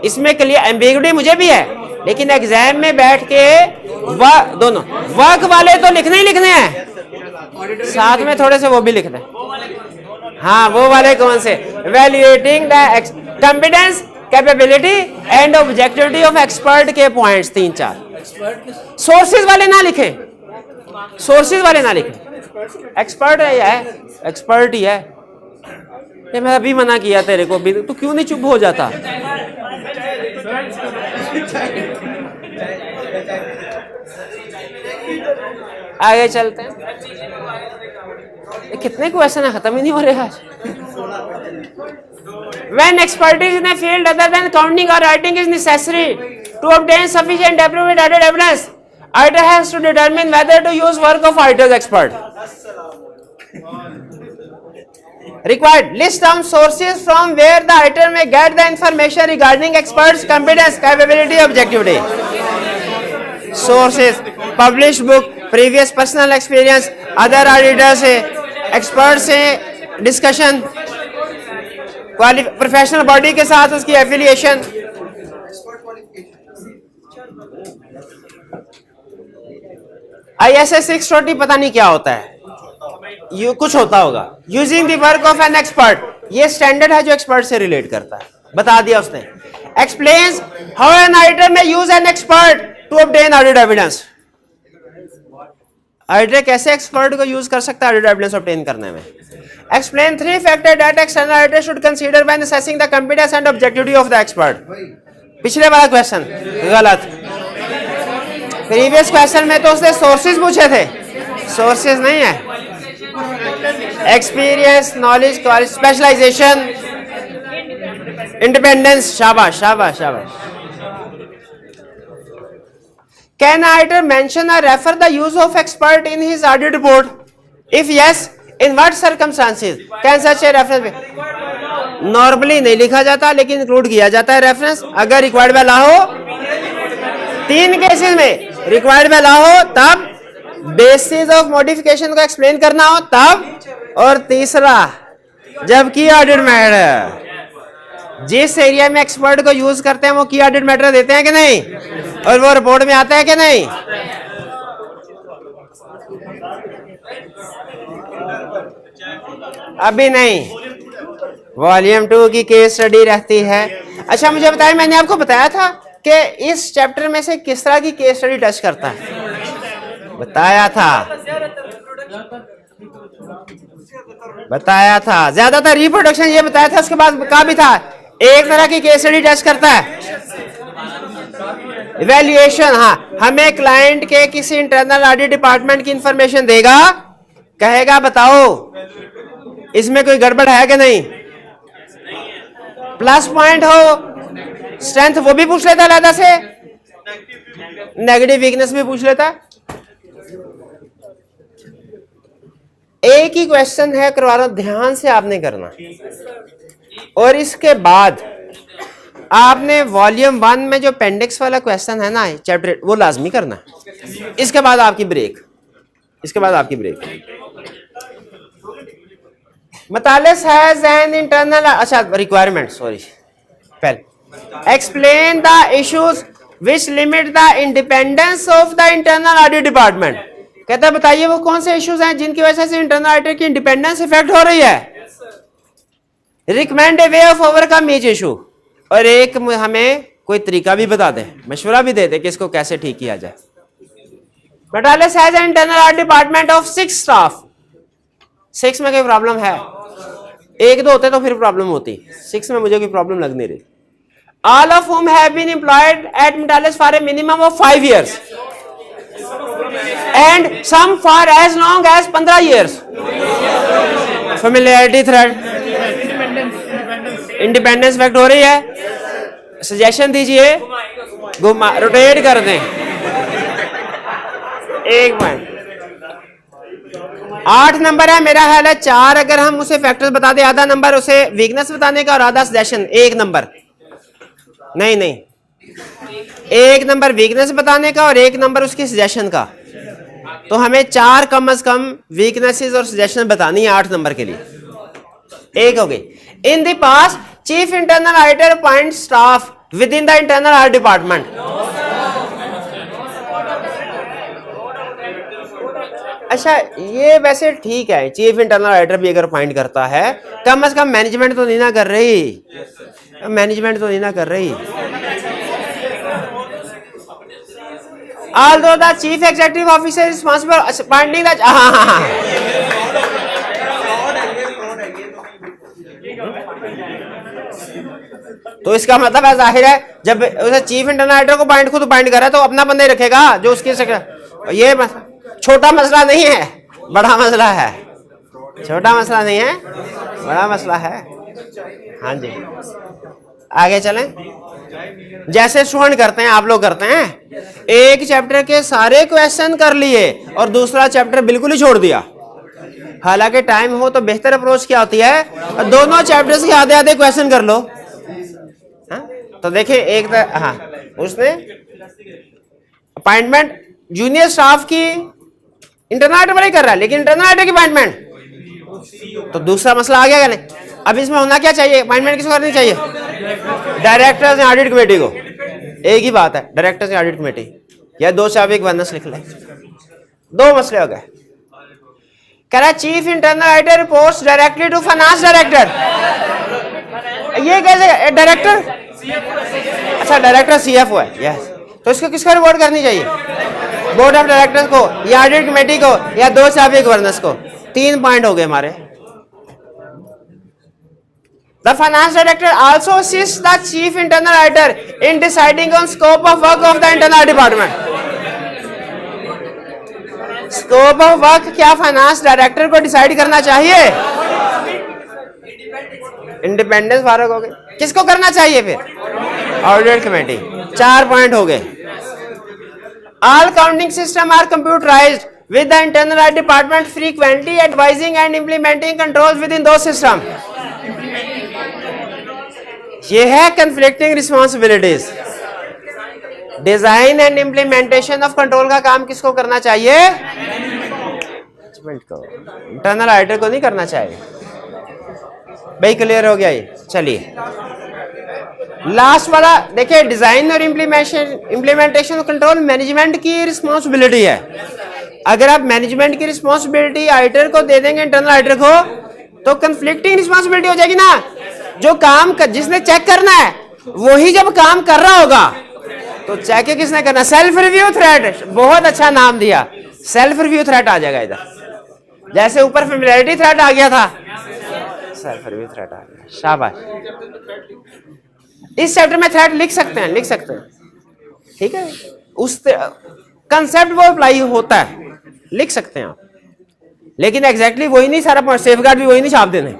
इसमें क्लियर एम्बिग्विटी मुझे भी है, लेकिन एग्जाम में बैठ के दोनों वर्क वाले तो लिखने ही लिखने हैं, साथ में थोड़े से वो भी लिख दें। हाँ, वो वाले कौन से? Evaluating the competence, capability and objectivity of expert के पॉइंट्स 3-4। सोर्सेज वाले ना लिखें, सोर्सेज वाले ना लिखें। एक्सपर्ट है, एक्सपर्ट ही है। ये मैं अभी मना किया तेरे को भी, तू क्यों नहीं चुप हो जाता? आगे चलते हैं। कितने क्वेश्चन है, खत्म ही नहीं हो रहे आज। When expertise in a field other than counting or writing is necessary to obtain sufficient appropriate added evidence, auditor has to determine whether to use work of auditor's expert. Required list down sources from where the auditor may get the information regarding experts' competence, capability, objectivity. Sources: published book, previous personal experience, other auditors से, experts से discussion, professional body के साथ उसकी affiliation. ISA 640 पता नहीं क्या होता है, ये कुछ होता होगा। Using the work of an expert, ये स्टैंडर्ड है जो एक्सपर्ट से रिलेट करता है, बता दिया उसने। Explains how an auditor may use an expert to obtain audit evidence. Auditor कैसे एक्सपर्ट को यूज कर सकता है ऑडिट एविडेंस ऑब्टेन करने में। Explain 3 factors that external auditor should consider when assessing the competence and objectivity of the expert. पिछले वाला question गलत। प्रीवियस क्वेश्चन में तो उसने सोर्सेज पूछे थे, सोर्सेज नहीं है। Experience, knowledge, specialisation, independence. शाबाश शाबाश शाबाश। Can auditor mention or refer the use of expert in his audit report? If yes, in what circumstances can such a reference be? Normally नहीं लिखा जाता लेकिन इंक्लूड किया जाता है रेफरेंस। अगर रिक्वायर्ड बाय लॉ हो, 3 केसेस में रिक्वायर्ड बाय लॉ हो तब, बेसिस ऑफ मॉडिफिकेशन को एक्सप्लेन करना हो तब, और तीसरा जबकि ऑडिट मैटर, जिस एरिया में एक्सपर्ट को यूज करते हैं वो की ऑडिट मैटर देते हैं कि नहीं, और वो रिपोर्ट में आता है कि नहीं। अभी नहीं, वॉल्यूम 2 की केस स्टडी रहती है। अच्छा मुझे बताया, मैंने आपको बताया था कि इस चैप्टर में से किस तरह की केस स्टडी टच करता है, बताया था ज्यादातर रिप्रोडक्शन ये बताया था, उसके बाद कहा भी था एक तरह की केस स्टडी टच करता है इवैल्यूएशन। हाँ, हमें क्लाइंट के किसी इंटरनल ऑडिट डिपार्टमेंट की इंफॉर्मेशन देगा, कहेगा बताओ इसमें कोई गड़बड़ है कि नहीं, प्लस पॉइंट हो, स्ट्रेंथ वो भी पूछ लेता है अलग से, नेगेटिव वीकनेस भी पूछ लेता है। एक ही क्वेश्चन है, करवा रहा हूं, ध्यान से आपने करना, और इसके बाद आपने वॉल्यूम 1 में जो अपेंडिक्स वाला क्वेश्चन है ना चैप्टर, वो लाजमी करना। इसके बाद आपकी break, Matalis has an internal, अच्छा रिक्वायरमेंट, सॉरी, पहले explain the issues which limit the independence of the internal audit department. कहता है बताइए वो कौन से इश्यूज हैं जिनकी वजह से इंटरनल ऑडिटर की इंडिपेंडेंस इफेक्ट हो रही है। Recommend A way of overcome each issue, और एक हमें कोई तरीका भी बता दे, मशवरा भी दे दे कि इसको कैसे ठीक किया जाए। Matalis has an internal audit department of 6 staff। 6 में कोई प्रॉब्लम है, 1-2 होते तो फिर प्रॉब्लम होती, 6 में मुझे कोई प्रॉब्लम लग नहीं रही। all of whom have been employed at Metalis for a minimum of 5 years and some for as long as 15 years. Familiarity thread, independence fact हो रही है. सजेशन दीजिए, घुमा रोटेट कर दें. एक मिनट. 8 नंबर है, मेरा ख्याल है 4 अगर हम उसे फैक्टर्स बता दें, आधा नंबर उसे वीकनेस बताने का और आधा सजेशन. 1 नंबर नहीं, 1 नंबर वीकनेस बताने का और 1 नंबर उसकी सजेशन का. तो हमें 4 कम से कम वीकनेसेस और सजेशन बतानी है 8 नंबर के लिए. एक हो गई. In the past chief internal auditor appoint staff within the internal audit department. अच्छा, ये वैसे ठीक है, चीफ इंटरनल ऑडिटर भी अगर अपॉइंट करता है, कम से कम मैनेजमेंट तो नहीं ना कर रही. मैनेजमेंट तो नहीं ना कर रही. Although the chief executive officer is responsible for appointing the तो इसका मतलब है, जाहिर है जब उसे चीफ इंटरनल ऑडिटर को पॉइंट खुद पॉइंट कर रहा है तो अपना बंदे रखेगा जो उसकी. ये छोटा मसला नहीं है, बड़ा मसला है. छोटा मसला नहीं है, बड़ा मसला है. हाँ जी, आगे चलें. जैसे स्टूडेंट करते हैं, आप लोग करते हैं, एक चैप्टर के सारे क्वेश्चन कर लिए और दूसरा चैप्टर बिल्कुल ही छोड़ दिया. हालांकि टाइम हो तो बेहतर अप्रोच क्या होती है, दोनों चैप्टर्स के आधे आधे क्वेश्चन कर लो. हाँ? तो देखिए, एक हाँ, उसने अपॉइंटमेंट जूनियर स्टाफ की इंटरनल ऑडिटर वाले कर रहा है, लेकिन इंटरनल ऑडिटर की अपॉइंटमेंट, तो दूसरा मसला आ गया नहीं. अब इसमें होना क्या चाहिए, अपॉइंटमेंट किसको करनी चाहिए? डायरेक्टर्स या ऑडिट कमेटी को. एक ही बात है, डायरेक्टर्स या ऑडिट कमेटी, या 2 से आप एक वनस लिख लें. 2 मसले हो गए. कह रहा chief internal auditor reports directly to finance director. ये कैसे डायरेक्टर? अच्छा, डायरेक्टर सीएफओ है. यस, तो इसको किसको रिपोर्ट करनी चाहिए? बोर्ड ऑफ डायरेक्टर्स को, या ऑडिट कमेटी को, या 2 से आप एक वनस को. 3 पॉइंट हो गए हमारे. The finance director also assists the chief internal auditor in deciding on scope of work of the internal department. Scope of work क्या फाइनेंस डायरेक्टर को डिसाइड करना चाहिए? इंडिपेंडेंस फारग हो गए. किसको करना चाहिए फिर? Audit committee. 4 पॉइंट हो गए. All counting system are computerized with the internal audit department frequently advising and implementing controls within those systems. ये है conflicting responsibilities. Design and implementation of control का काम किसको करना चाहिए? मैनेजमेंट को. इंटरनल ऑडिटर को नहीं करना चाहिए. भाई क्लियर हो गया ये? चलिए लास्ट वाला देखिए. डिजाइन और इम्प्लीमेंटेशन कंट्रोल मैनेजमेंट की रिस्पॉन्सिबिलिटी है. अगर आप मैनेजमेंट की रिस्पॉन्सिबिलिटी ऑडिटर को दे देंगे, इंटरनल ऑडिटर को, तो कंफ्लिक्टिंग रिस्पॉन्सिबिलिटी हो जाएगी ना. जो काम जिसने चेक करना है वही जब काम कर रहा होगा तो चेक किसने करना? Self review thread. बहुत अच्छा नाम दिया, सेल्फ रिव्यू थ्रेड आ जाएगा इधर. जैसे ऊपर फैमिलियरिटी थ्रेड आ गया था, सेल्फ रिव्यू थ्रेड आ गया. शाबाश. इस चैप्टर में थ्रेड लिख सकते हैं, ठीक है. उस कंसेप्ट वो अप्लाई होता है, लिख सकते हैं आप, लेकिन एग्जैक्टली वही नहीं. सारा सेफगार्ड भी वही नहीं छाप देने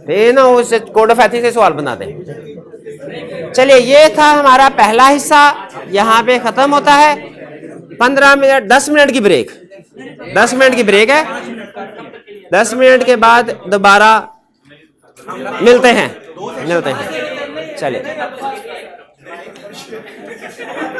ना, उससे कोड ऑफ एथिक्स से सवाल बना दें. चलिए, ये था हमारा पहला हिस्सा, यहाँ पे खत्म होता है. 15 मिनट 10 मिनट की ब्रेक, 10 मिनट की ब्रेक है. 10 मिनट के बाद दोबारा मिलते हैं. चलिए.